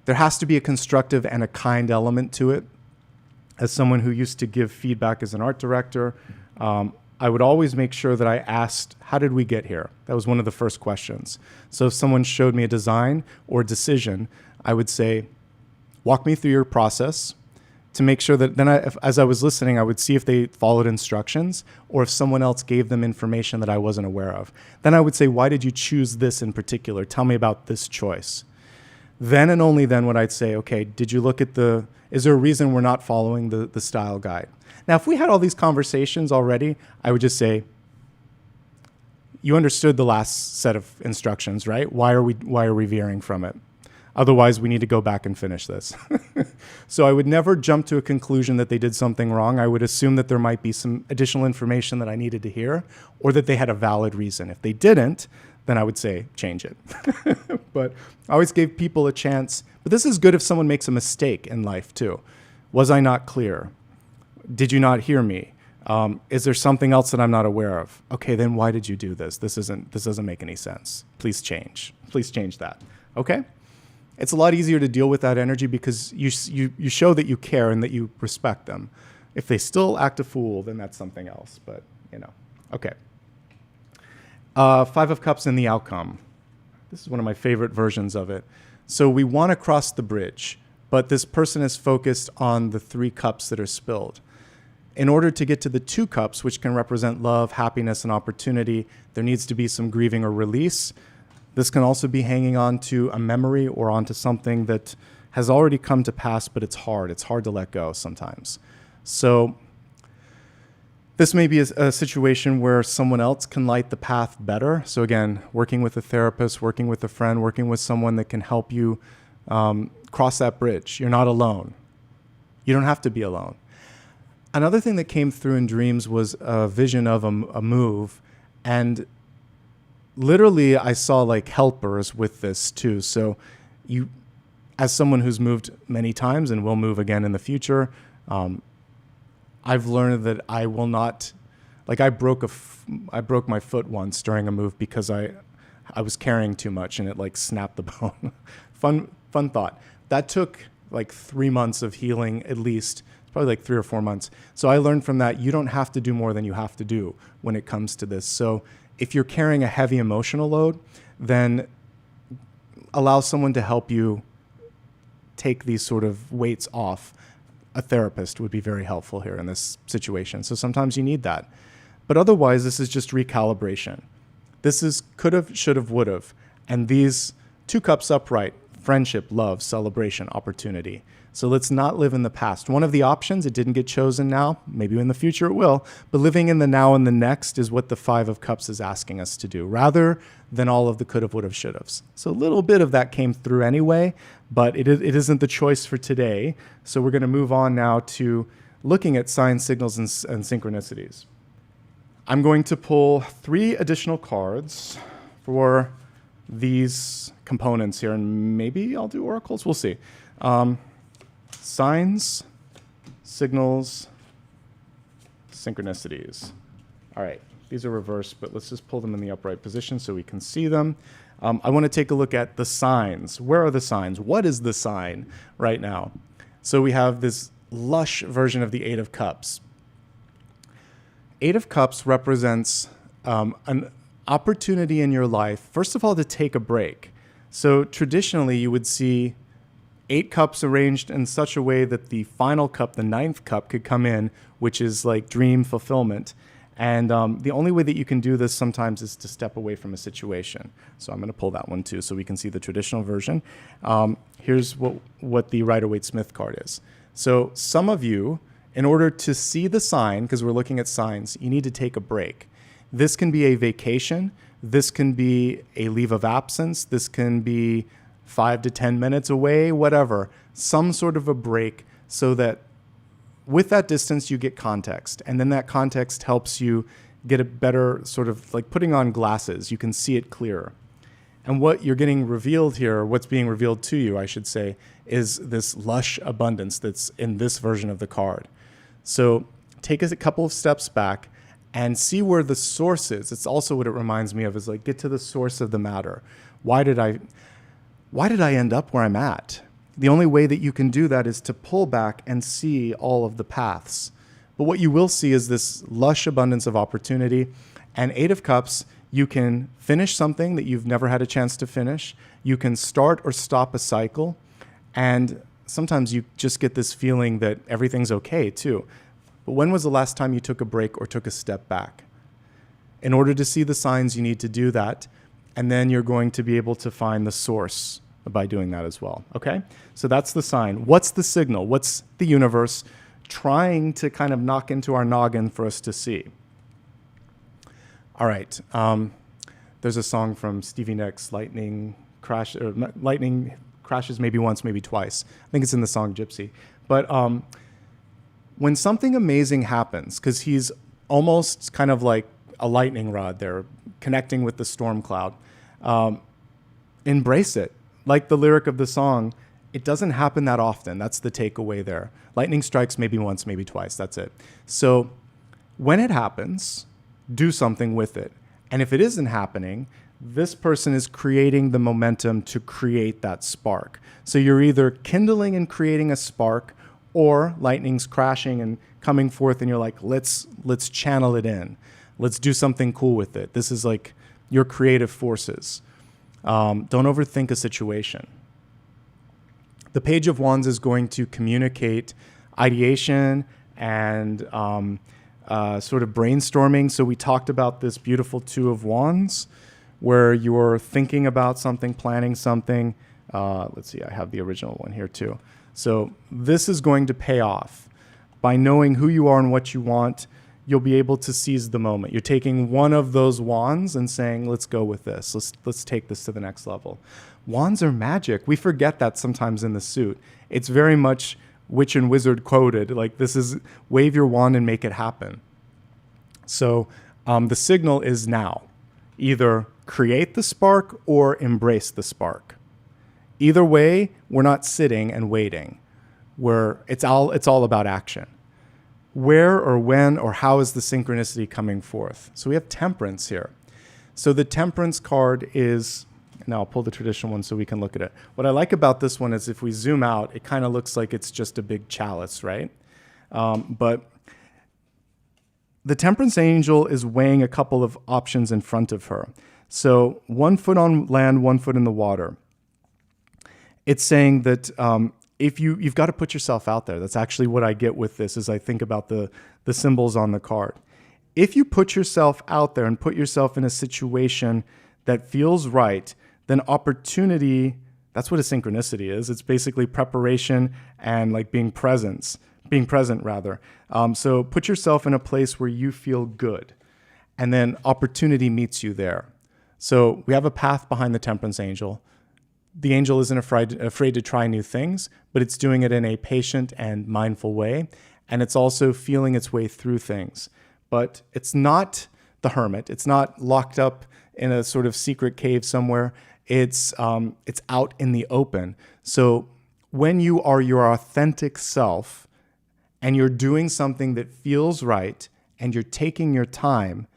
there has to be a constructive and a kind element to it. As someone who used to give feedback as an art director, I would always make sure that I asked, how did we get here? That was one of the first questions. So if someone showed me a design or decision, I would say, walk me through your process, to make sure that then as I was listening, I would see if they followed instructions or if someone else gave them information that I wasn't aware of. Then I would say, why did you choose this in particular? Tell me about this choice. Then and only then would I say, okay, did you look at is there a reason we're not following the style guide? Now, if we had all these conversations already, I would just say, you understood the last set of instructions, right? Why are we veering from it? Otherwise, we need to go back and finish this. So I would never jump to a conclusion that they did something wrong. I would assume that there might be some additional information that I needed to hear, or that they had a valid reason. If they didn't, then I would say, change it. But I always gave people a chance. But this is good if someone makes a mistake in life too. Was I not clear? Did you not hear me? Is there something else that I'm not aware of? Okay, then why did you do this? This doesn't make any sense. Please change. Please change that. Okay? It's a lot easier to deal with that energy because you show that you care and that you respect them. If they still act a fool, then that's something else. But, okay. Five of Cups and the outcome. This is one of my favorite versions of it. So we want to cross the bridge, but this person is focused on the 3 cups that are spilled. In order to get to the 2 cups, which can represent love, happiness, and opportunity, there needs to be some grieving or release. This can also be hanging on to a memory or onto something that has already come to pass, but it's hard. It's hard to let go sometimes. So this may be a situation where someone else can light the path better. So again, working with a therapist, working with a friend, working with someone that can help you cross that bridge. You're not alone. You don't have to be alone. Another thing that came through in dreams was a vision of a move, and literally, I saw helpers with this too. So you, as someone who's moved many times and will move again in the future, I've learned that I will not, I broke my foot once during a move because I was carrying too much and it snapped the bone. Fun thought. That took 3 months of healing at least. It's probably 3 or 4 months. So I learned from that, you don't have to do more than you have to do when it comes to this. So if you're carrying a heavy emotional load, then allow someone to help you take these sort of weights off. A therapist would be very helpful here in this situation. So sometimes you need that. But otherwise, this is just recalibration. This is could have, should have, would have. And these 2 cups upright, friendship, love, celebration, opportunity. So let's not live in the past. One of the options, it didn't get chosen now, maybe in the future it will, but living in the now and the next is what the 5 of Cups is asking us to do, rather than all of the could have, would have, should haves. So a little bit of that came through anyway, but it isn't the choice for today. So we're going to move on now to looking at signs, signals, and synchronicities. I'm going to pull 3 additional cards for these components here, and maybe I'll do oracles. We'll see. Signs, signals, synchronicities. All right, these are reversed, but let's just pull them in the upright position so we can see them. I want to take a look at the signs. Where are the signs? What is the sign right now? So we have this lush version of the Eight of Cups. Eight of Cups represents an opportunity in your life, first of all, to take a break. So traditionally, you would see 8 cups arranged in such a way that the final cup, the 9th cup, could come in, which is like dream fulfillment. And the only way that you can do this sometimes is to step away from a situation. So I'm going to pull that one too so we can see the traditional version. Here's what the Rider-Waite-Smith card is. So some of you, in order to see the sign, because we're looking at signs, you need to take a break. This can be a vacation. This can be a leave of absence. This can be 5 to 10 minutes away, whatever. Some sort of a break so that with that distance, you get context. And then that context helps you get a better sort of like putting on glasses. You can see it clearer. And what you're getting revealed here, what's being revealed to you, I should say, is this lush abundance that's in this version of the card. So take a couple of steps back and see where the source is. It's also what it reminds me of is like get to the source of the matter. Why did I end up where I'm at? The only way that you can do that is to pull back and see all of the paths. But what you will see is this lush abundance of opportunity. And Eight of Cups, you can finish something that you've never had a chance to finish. You can start or stop a cycle. And sometimes you just get this feeling that everything's okay too. But when was the last time you took a break or took a step back? In order to see the signs, you need to do that. And then you're going to be able to find the source by doing that as well. Okay? So that's the sign. What's the signal? What's the universe trying to kind of knock into our noggin for us to see? All right. There's a song from Stevie Nicks, Lightning Crashes Maybe Once, Maybe Twice. I think it's in the song Gypsy. But when something amazing happens, because he's almost kind of like a lightning rod there, connecting with the storm cloud, embrace it. Like the lyric of the song, it doesn't happen that often. That's the takeaway there. Lightning strikes maybe once, maybe twice. That's it. So when it happens, do something with it. And if it isn't happening, this person is creating the momentum to create that spark. So you're either kindling and creating a spark, or lightning's crashing and coming forth and you're like, let's channel it in. Let's do something cool with it. This is like your creative forces. Don't overthink a situation. The Page of Wands is going to communicate ideation and sort of brainstorming. So we talked about this beautiful Two of Wands where you're thinking about something, planning something. Let's see, I have the original one here too. So this is going to pay off. By knowing who you are and what you want, you'll be able to seize the moment. You're taking one of those wands and saying, let's go with this. Let's take this to the next level. Wands are magic. We forget that sometimes in the suit. It's very much witch and wizard quoted. Like this is wave your wand and make it happen. So the signal is now. Either create the spark or embrace the spark. Either way, we're not sitting and waiting. It's all about action. Where or when or how is the synchronicity coming forth? So we have Temperance here. So the Temperance card is, now I'll pull the traditional one so we can look at it. What I like about this one is if we zoom out, it kind of looks like it's just a big chalice, right? But the Temperance angel is weighing a couple of options in front of her. So 1 foot on land, 1 foot in the water. It's saying that if you've got to put yourself out there. That's actually what I get with this as I think about the symbols on the card. If you put yourself out there and put yourself in a situation that feels right, then opportunity, that's what a synchronicity is. It's basically preparation and like being present rather. So put yourself in a place where you feel good and then opportunity meets you there. So we have a path behind the Temperance angel. The angel isn't afraid to try new things, but it's doing it in a patient and mindful way. And it's also feeling its way through things. But it's not the hermit. It's not locked up in a sort of secret cave somewhere. It's out in the open. So when you are your authentic self and you're doing something that feels right and you're taking your time,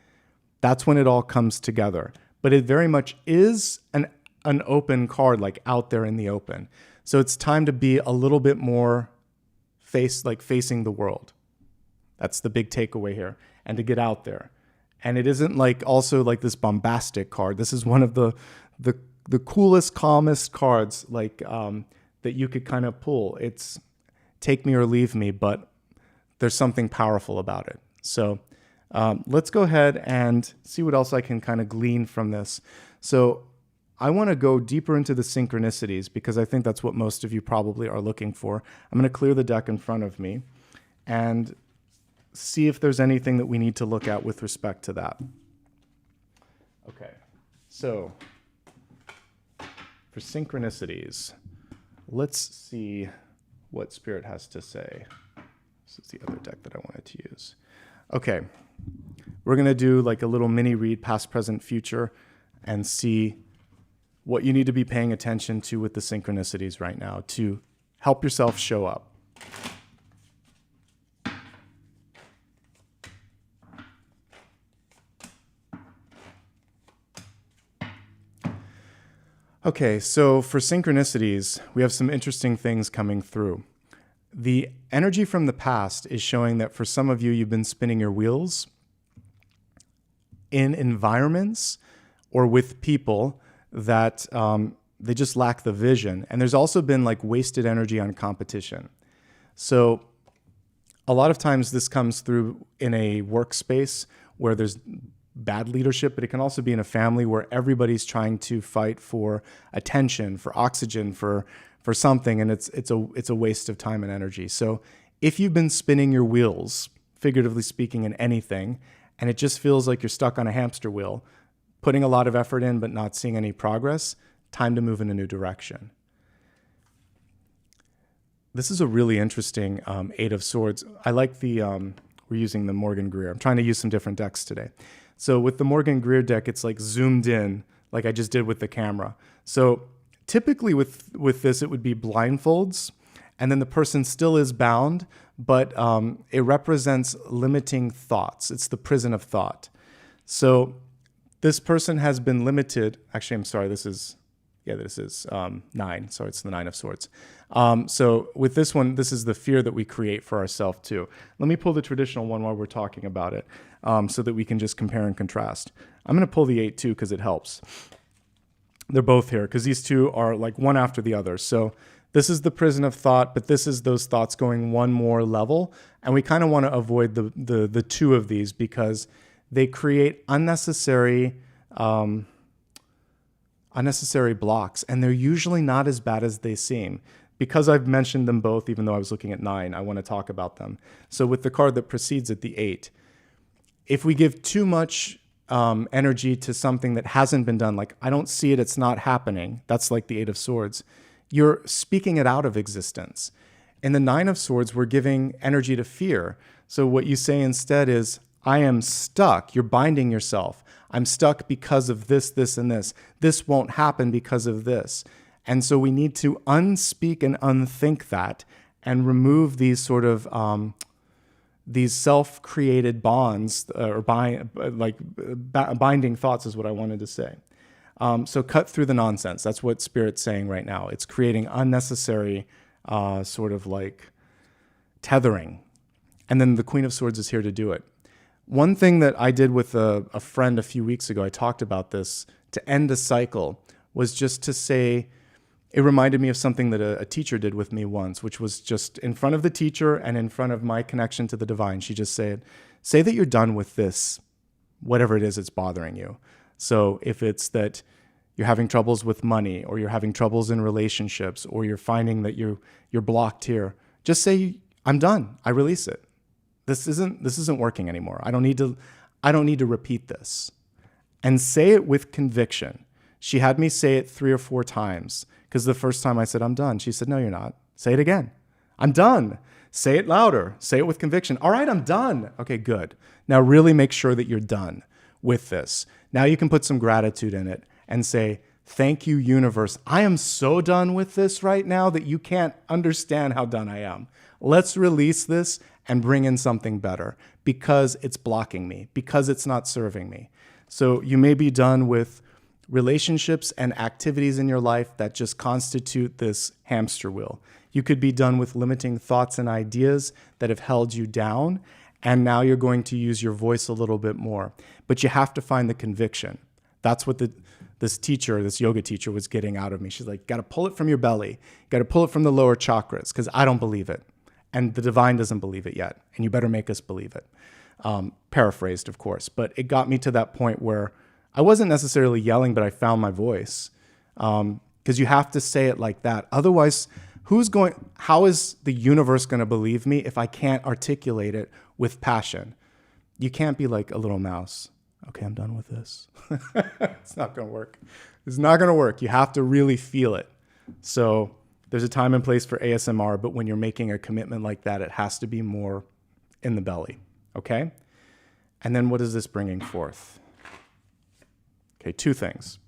that's when it all comes together. But it very much is an open card, like out there in the open. So it's time to be a little bit more facing the world. That's the big takeaway here, and to get out there. And it isn't like also like this bombastic card. This is one of the coolest, calmest cards that you could kind of pull. It's take me or leave me, but there's something powerful about it. So let's go ahead and see what else I can kind of glean from this. So I want to go deeper into the synchronicities because I think that's what most of you probably are looking for. I'm going to clear the deck in front of me and see if there's anything that we need to look at with respect to that. Okay, so for synchronicities, let's see what Spirit has to say. This is the other deck that I wanted to use. Okay, we're going to do like a little mini read, past, present, future, and see what you need to be paying attention to with the synchronicities right now to help yourself show up. Okay, so for synchronicities, we have some interesting things coming through. The energy from the past is showing that for some of you, you've been spinning your wheels in environments or with people that they just lack the vision. And there's also been like wasted energy on competition. So a lot of times this comes through in a workspace where there's bad leadership, but it can also be in a family where everybody's trying to fight for attention, for oxygen, for something, and it's a waste of time and energy. So if you've been spinning your wheels, figuratively speaking, in anything, and it just feels like you're stuck on a hamster wheel, putting a lot of effort in but not seeing any progress, time to move in a new direction. This is a really interesting Eight of Swords. I like we're using the Morgan Greer. I'm trying to use some different decks today. So with the Morgan Greer deck, it's like zoomed in, like I just did with the camera. So typically with this, it would be blindfolds, and then the person still is bound, but it represents limiting thoughts. It's the prison of thought. So this person has been limited. Actually, I'm sorry, this is 9. Sorry, it's the 9 of Swords. So with this one, this is the fear that we create for ourselves too. Let me pull the traditional one while we're talking about it so that we can just compare and contrast. I'm going to pull the 8 too because it helps. They're both here because these two are like one after the other. So this is the prison of thought, but this is those thoughts going one more level. And we kind of want to avoid the two of these because they create unnecessary blocks, and they're usually not as bad as they seem. Because I've mentioned them both, even though I was looking at 9, I want to talk about them. So with the card that precedes it, the 8, if we give too much energy to something that hasn't been done, like I don't see it, it's not happening, that's like the 8 of Swords, you're speaking it out of existence. In the 9 of Swords, we're giving energy to fear. So what you say instead is, I am stuck. You're binding yourself. I'm stuck because of this, this, and this. This won't happen because of this. And so we need to unspeak and unthink that and remove these sort of these self-created bonds or binding thoughts is what I wanted to say. So cut through the nonsense. That's what Spirit's saying right now. It's creating unnecessary sort of like tethering. And then the Queen of Swords is here to do it. One thing that I did with a friend a few weeks ago, I talked about this, to end a cycle, was just to say, it reminded me of something that a teacher did with me once, which was just in front of the teacher and in front of my connection to the divine. She just said, say that you're done with this, whatever it is that's bothering you. So if it's that you're having troubles with money, or you're having troubles in relationships, or you're finding that you're blocked here, just say, I'm done. I release it. This isn't working anymore. I don't need to repeat this. And say it with conviction. She had me say it 3 or 4 times because the first time I said, I'm done. She said, no, you're not. Say it again. I'm done. Say it louder. Say it with conviction. All right, I'm done. Okay, good. Now really make sure that you're done with this. Now you can put some gratitude in it and say, Thank you, universe. I am so done with this right now that you can't understand how done I am. Let's release this and bring in something better because it's blocking me, because it's not serving me. So you may be done with relationships and activities in your life that just constitute this hamster wheel. You could be done with limiting thoughts and ideas that have held you down, and now you're going to use your voice a little bit more. But you have to find the conviction. That's what this yoga teacher was getting out of me. She's like, got to pull it from your belly. Got to pull it from the lower chakras because I don't believe it. And the divine doesn't believe it yet. And you better make us believe it. Paraphrased, of course. But it got me to that point where I wasn't necessarily yelling, but I found my voice. Because you have to say it like that. Otherwise, how is the universe going to believe me if I can't articulate it with passion? You can't be like a little mouse. Okay, I'm done with this. It's not going to work. It's not going to work. You have to really feel it. So there's a time and place for ASMR, but when you're making a commitment like that, it has to be more in the belly. Okay? And then what is this bringing forth? Okay, 2 things.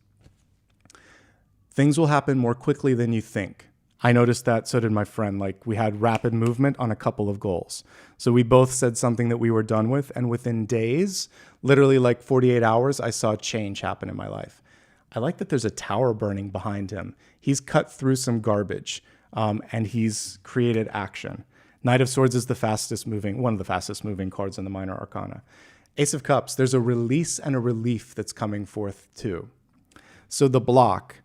Things will happen more quickly than you think. I noticed that, so did my friend. Like, we had rapid movement on a couple of goals. So we both said something that we were done with, and within days, literally like 48 hours, I saw change happen in my life. I like that there's a tower burning behind him. He's cut through some garbage, and he's created action. Knight of Swords is one of the fastest moving cards in the minor arcana. Ace of Cups, there's a release and a relief that's coming forth too. So the block,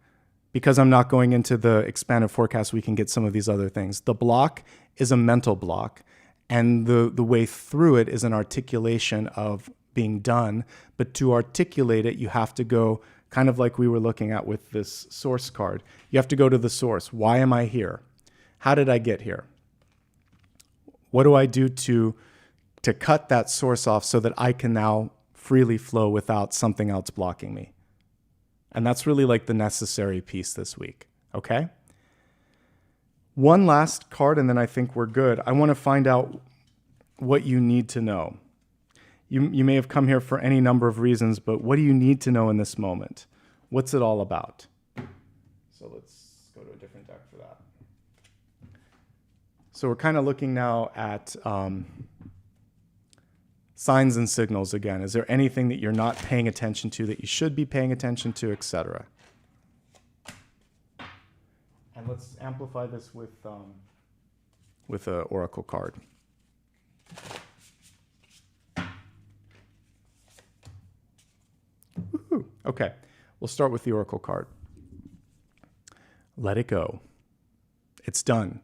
because I'm not going into the expanded forecast, we can get some of these other things. The block is a mental block, and the way through it is an articulation of being done. But to articulate it, you have to go kind of like we were looking at with this source card. You have to go to the source. Why am I here? How did I get here? What do I do to cut that source off so that I can now freely flow without something else blocking me? And that's really like the necessary piece this week, okay? One last card, and then I think we're good. I want to find out what you need to know. You may have come here for any number of reasons, but what do you need to know in this moment? What's it all about? So let's go to a different deck for that. So we're kind of looking now at signs and signals again. Is there anything that you're not paying attention to that you should be paying attention to, etc.? And let's amplify this with an oracle card. Woo-hoo. Okay, we'll start with the oracle card. Let it go. It's done.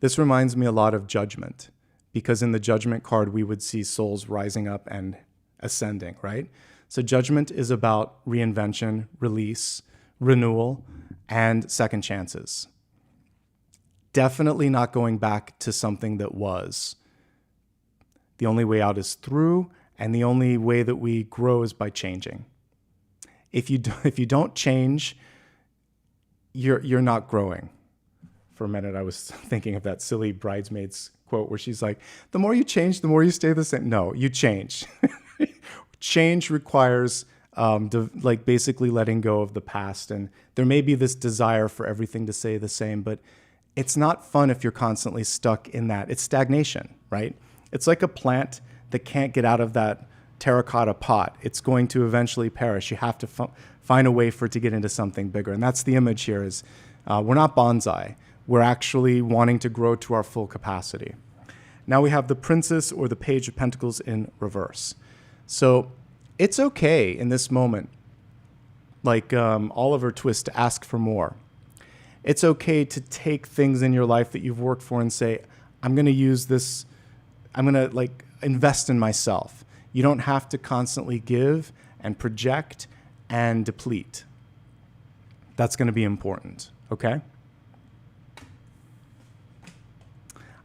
This reminds me a lot of Judgment, because in the Judgment card, we would see souls rising up and ascending, right? So Judgment is about reinvention, release, renewal, and second chances. Definitely not going back to something that was. The only way out is through, and the only way that we grow is by changing. If you don't change, you're not growing. For a minute, I was thinking of that silly Bridesmaids quote where she's like, the more you change, the more you stay the same. No, you change. Change requires basically letting go of the past. And there may be this desire for everything to stay the same, but it's not fun if you're constantly stuck in that. It's stagnation, right? It's like a plant that can't get out of that terracotta pot. It's going to eventually perish. You have to find a way for it to get into something bigger. And that's the image here is we're not bonsai. We're actually wanting to grow to our full capacity. Now we have the Princess or the Page of Pentacles in reverse. So it's okay in this moment, like Oliver Twist, to ask for more. It's okay to take things in your life that you've worked for and say, I'm going to use this, I'm going to invest in myself. You don't have to constantly give and project and deplete. That's going to be important, okay?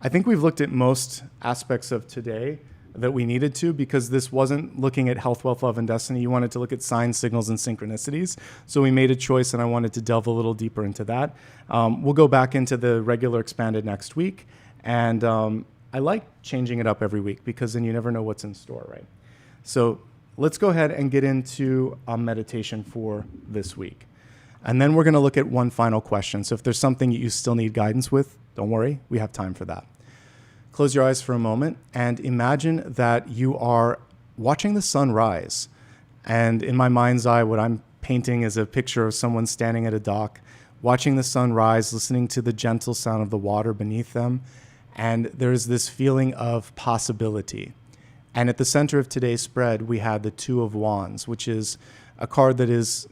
I think we've looked at most aspects of today that we needed to, because this wasn't looking at health, wealth, love, and destiny. You wanted to look at signs, signals, and synchronicities. So we made a choice, and I wanted to delve a little deeper into that. We'll go back into the regular expanded next week. And I like changing it up every week, because then you never know what's in store, right? So let's go ahead and get into meditation for this week. And then we're going to look at one final question. So if there's something you still need guidance with, don't worry, we have time for that. Close your eyes for a moment and imagine that you are watching the sun rise. And in my mind's eye, what I'm painting is a picture of someone standing at a dock, watching the sun rise, listening to the gentle sound of the water beneath them. And there's this feeling of possibility. And at the center of today's spread, we had the Two of Wands, which is a card that is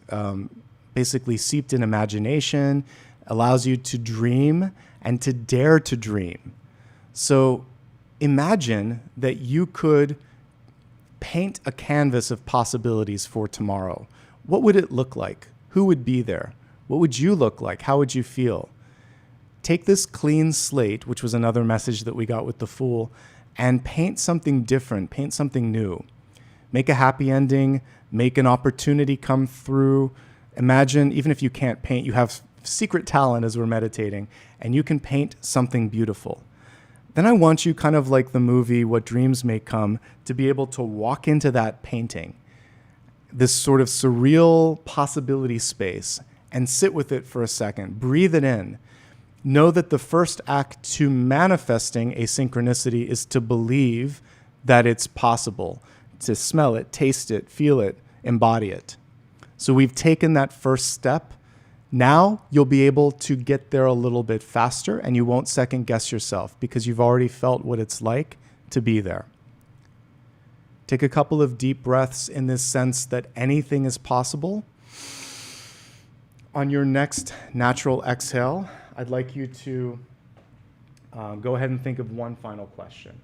basically seeped in imagination, allows you to dream and to dare to dream. So imagine that you could paint a canvas of possibilities for tomorrow. What would it look like? Who would be there? What would you look like? How would you feel? Take this clean slate, which was another message that we got with the Fool, and paint something different, paint something new. Make a happy ending, make an opportunity come through. Imagine, even if you can't paint, you have secret talent as we're meditating, and you can paint something beautiful. Then I want you, kind of like the movie What Dreams May Come, to be able to walk into that painting, this sort of surreal possibility space, and sit with it for a second. Breathe it in. Know that the first act to manifesting a synchronicity is to believe that it's possible, to smell it, taste it, feel it, embody it. So we've taken that first step. Now you'll be able to get there a little bit faster, and you won't second guess yourself because you've already felt what it's like to be there. Take a couple of deep breaths in this sense that anything is possible. On your next natural exhale, I'd like you to go ahead and think of one final question.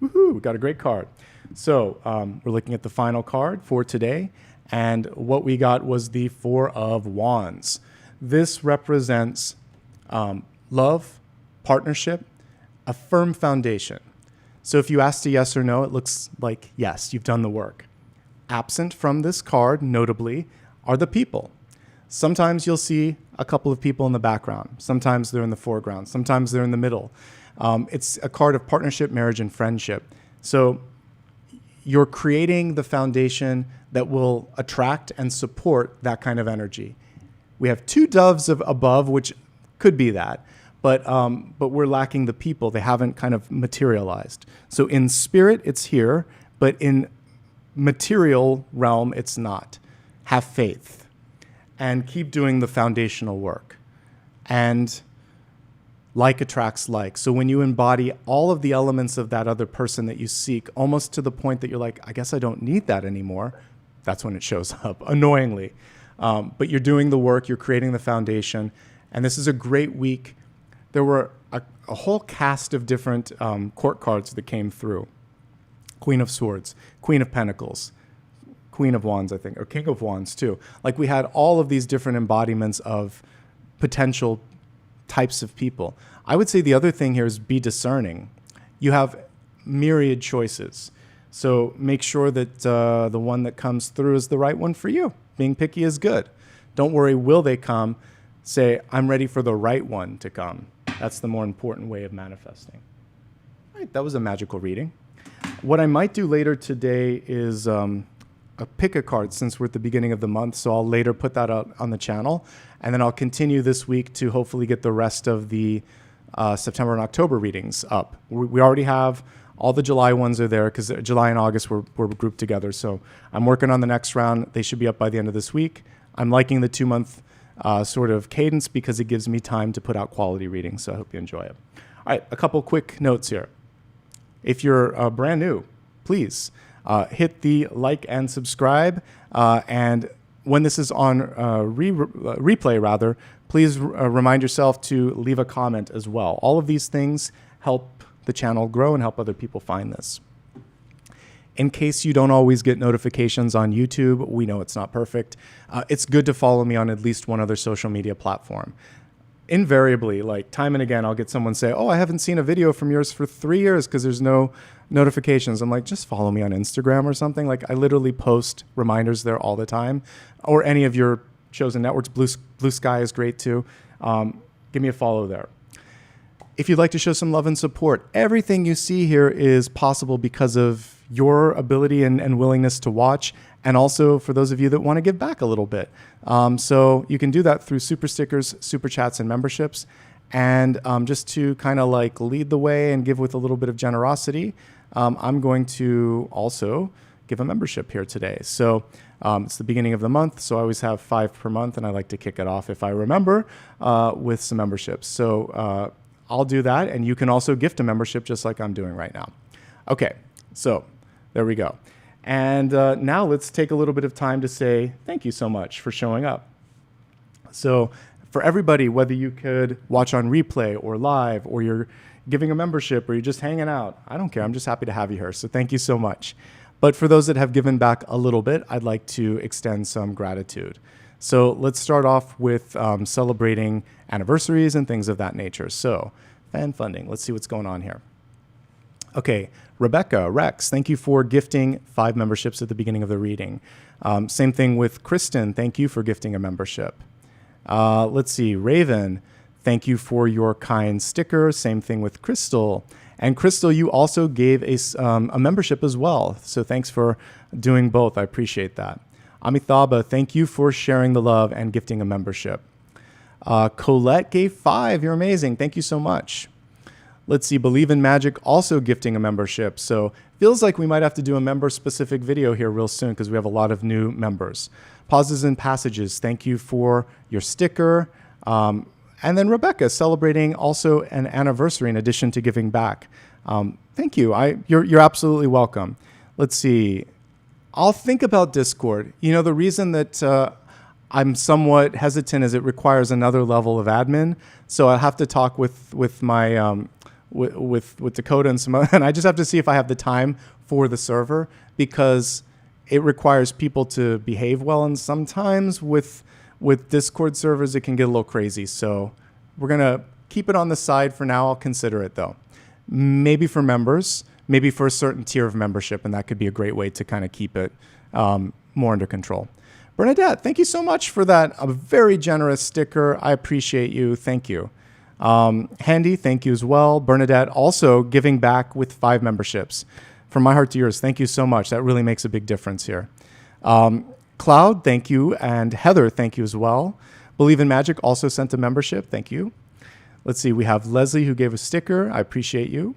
Woohoo, we got a great card. So we're looking at the final card for today, and what we got was the Four of Wands. This represents love, partnership, a firm foundation. So if you asked a yes or no, it looks like yes, you've done the work. Absent from this card, notably, are the people. Sometimes you'll see a couple of people in the background. Sometimes they're in the foreground. Sometimes they're in the middle. It's a card of partnership, marriage, and friendship. So you're creating the foundation that will attract and support that kind of energy. We have two doves above, which could be that. But we're lacking the people. They haven't kind of materialized. So in spirit, it's here, but in material realm, it's not. Have faith and keep doing the foundational work. And like attracts like. So when you embody all of the elements of that other person that you seek, almost to the point that you're like, I guess I don't need that anymore, that's when it shows up, annoyingly. But you're doing the work, you're creating the foundation, and this is a great week. There were a whole cast of different court cards that came through. Queen of Swords, Queen of Pentacles, Queen of Wands, I think, or King of Wands too. Like we had all of these different embodiments of potential types of people. I would say the other thing here is be discerning. You have myriad choices. So make sure that the one that comes through is the right one for you. Being picky is good. Don't worry, will they come? Say, I'm ready for the right one to come. That's the more important way of manifesting. All right, that was a magical reading. What I might do later today is pick a card since we're at the beginning of the month, so I'll later put that out on the channel, and then I'll continue this week to hopefully get the rest of the September and October readings up. We already have all the July ones are there because July and August were grouped together, so I'm working on the next round. They should be up by the end of this week. I'm liking the 2-month sort of cadence because it gives me time to put out quality readings, so I hope you enjoy it. All right, a couple quick notes here. If you're brand new, please hit the like and subscribe. And when this is on replay, please remind yourself to leave a comment as well. All of these things help the channel grow and help other people find this. In case you don't always get notifications on YouTube, we know it's not perfect. It's good to follow me on at least one other social media platform. Invariably, like time and again, I'll get someone say, oh, I haven't seen a video from yours for 3 years because there's no notifications. I'm like, just follow me on Instagram or something. Like I literally post reminders there all the time, or any of your chosen networks. Blue Sky is great too. Give me a follow there. If you'd like to show some love and support, everything you see here is possible because of your ability and willingness to watch, and also for those of you that want to give back a little bit. So you can do that through super stickers, super chats, and memberships. And just to kind of like lead the way and give with a little bit of generosity, I'm going to also give a membership here today. So it's the beginning of the month, so I always have 5 per month, and I like to kick it off, if I remember, with some memberships. So I'll do that, and you can also gift a membership just like I'm doing right now. Okay, so there we go. And now let's take a little bit of time to say thank you so much for showing up. So for everybody, whether you could watch on replay or live, or you're giving a membership, or you're just hanging out, I don't care. I'm just happy to have you here. So thank you so much. But for those that have given back a little bit, I'd like to extend some gratitude. So let's start off with celebrating anniversaries and things of that nature. So fan funding, let's see what's going on here. Okay, Rebecca, Rex, thank you for gifting 5 memberships at the beginning of the reading. Same thing with Kristen, thank you for gifting a membership. Let's see, Raven, thank you for your kind sticker. Same thing with Crystal. And Crystal, you also gave a membership as well. So thanks for doing both. I appreciate that. Amitabha, thank you for sharing the love and gifting a membership. Colette gave 5. You're amazing. Thank you so much. Let's see, Believe in Magic also gifting a membership. So feels like we might have to do a member-specific video here real soon because we have a lot of new members. Pauses and Passages, thank you for your sticker. And then Rebecca, celebrating also an anniversary in addition to giving back. Thank you. You're absolutely welcome. Let's see. I'll think about Discord. You know, the reason that I'm somewhat hesitant is it requires another level of admin. So I have to talk with my with Dakota and some, and I just have to see if I have the time for the server, because it requires people to behave well, and sometimes with Discord servers it can get a little crazy. So we're gonna keep it on the side for now. I'll consider it though. Maybe for members, maybe for a certain tier of membership, and that could be a great way to kind of keep it more under control. Bernadette, thank you so much for that. A very generous sticker. I appreciate you. Thank you. Handy, thank you as well. Bernadette also giving back with 5 memberships. From my heart to yours, thank you so much. That really makes a big difference here. Cloud, thank you. And Heather, thank you as well. Believe in Magic also sent a membership. Thank you. Let's see. We have Leslie who gave a sticker. I appreciate you.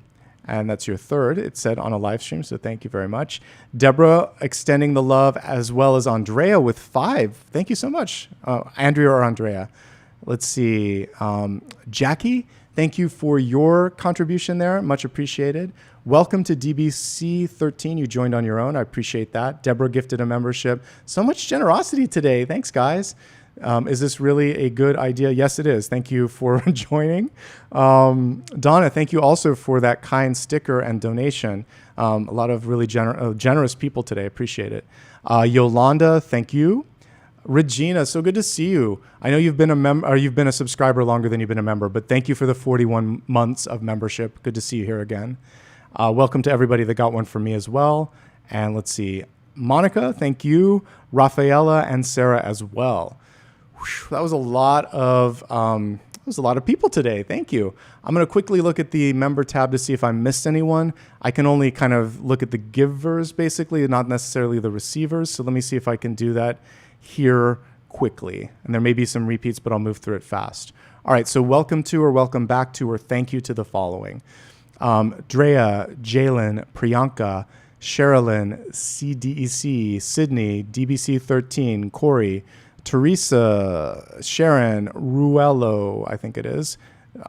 And that's your 3rd, it said, on a live stream, so thank you very much. Deborah extending the love, as well as Andrea with 5. Thank you so much, Andrea or Andrea. Let's see. Jackie, thank you for your contribution there. Much appreciated. Welcome to DBC 13. You joined on your own. I appreciate that. Deborah gifted a membership. So much generosity today. Thanks, guys. Is this really a good idea? Yes, it is. Thank you for joining. Donna, thank you also for that kind sticker and donation. A lot of really generous people today. Appreciate it. Yolanda, thank you. Regina, so good to see you. I know you've been a member, or you've been a subscriber longer than you've been a member, but thank you for the 41 months of membership. Good to see you here again. Welcome to everybody that got one from me as well. And let's see, Monica, thank you. Rafaela and Sarah as well. Whew, that was a lot of people today. Thank you. I'm going to quickly look at the member tab to see if I missed anyone. I can only kind of look at the givers basically, not necessarily the receivers. So let me see if I can do that here quickly. And there may be some repeats, but I'll move through it fast. All right, so welcome to, or welcome back to, or thank you to the following. Drea, Jalen, Priyanka, Sherilyn, CDEC, Sydney, DBC 13, Corey, Teresa, Sharon, Ruello, I think it is,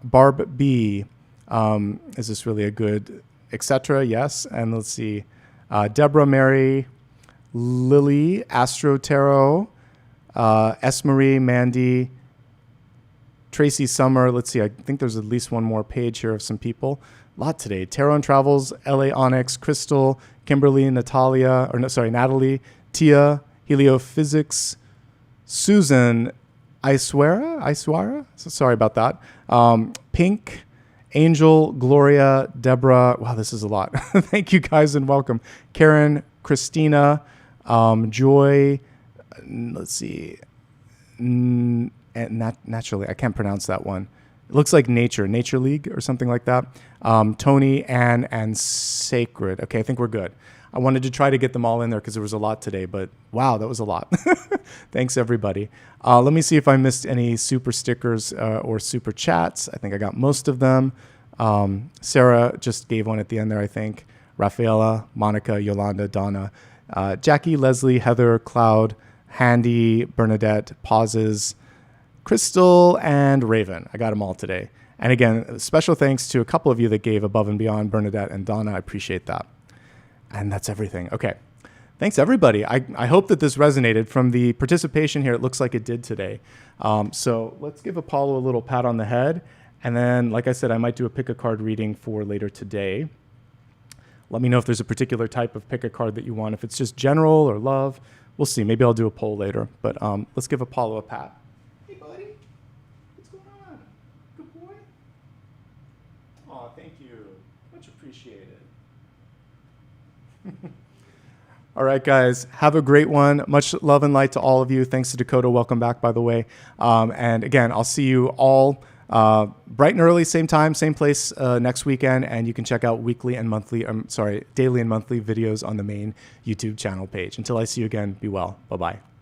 Barb B. Is this really a good, etc.? Yes. And let's see, Deborah Mary, Lily, Astro Tarot, Esmarie, Mandy, Tracy Summer. Let's see, I think there's at least one more page here of some people. A lot today. Tarot and Travels, LA Onyx, Crystal, Kimberly, Natalie, Tia, Heliophysics, Susan, Iswara? Sorry about that. Pink, Angel, Gloria, Deborah. Wow, this is a lot. Thank you guys and welcome. Karen, Christina, Joy, let's see. And naturally, I can't pronounce that one. It looks like Nature League or something like that. Tony, Anne, and Sacred. Okay, I think we're good. I wanted to try to get them all in there because there was a lot today, but wow, that was a lot. Thanks, everybody. Let me see if I missed any super stickers or super chats. I think I got most of them. Sarah just gave one at the end there, I think. Rafaela, Monica, Yolanda, Donna, Jackie, Leslie, Heather, Cloud, Handy, Bernadette, Pauses, Crystal, and Raven. I got them all today. And again, special thanks to a couple of you that gave above and beyond, Bernadette and Donna. I appreciate that. And that's everything. Okay. Thanks, everybody. I hope that this resonated. From the participation here, it looks like it did today. So let's give Apollo a little pat on the head. And then, like I said, I might do a pick a card reading for later today. Let me know if there's a particular type of pick a card that you want. If it's just general or love, we'll see. Maybe I'll do a poll later. But let's give Apollo a pat. Hey, buddy. What's going on? Good boy? Aw, thank you. Much appreciated. All right, guys, have a great one. Much love and light to all of you. Thanks to Dakota. Welcome back, by the way. And again, I'll see you all bright and early, same time, same place next weekend. And you can check out daily and monthly videos on the main YouTube channel page. Until I see you again, be well. Bye-bye.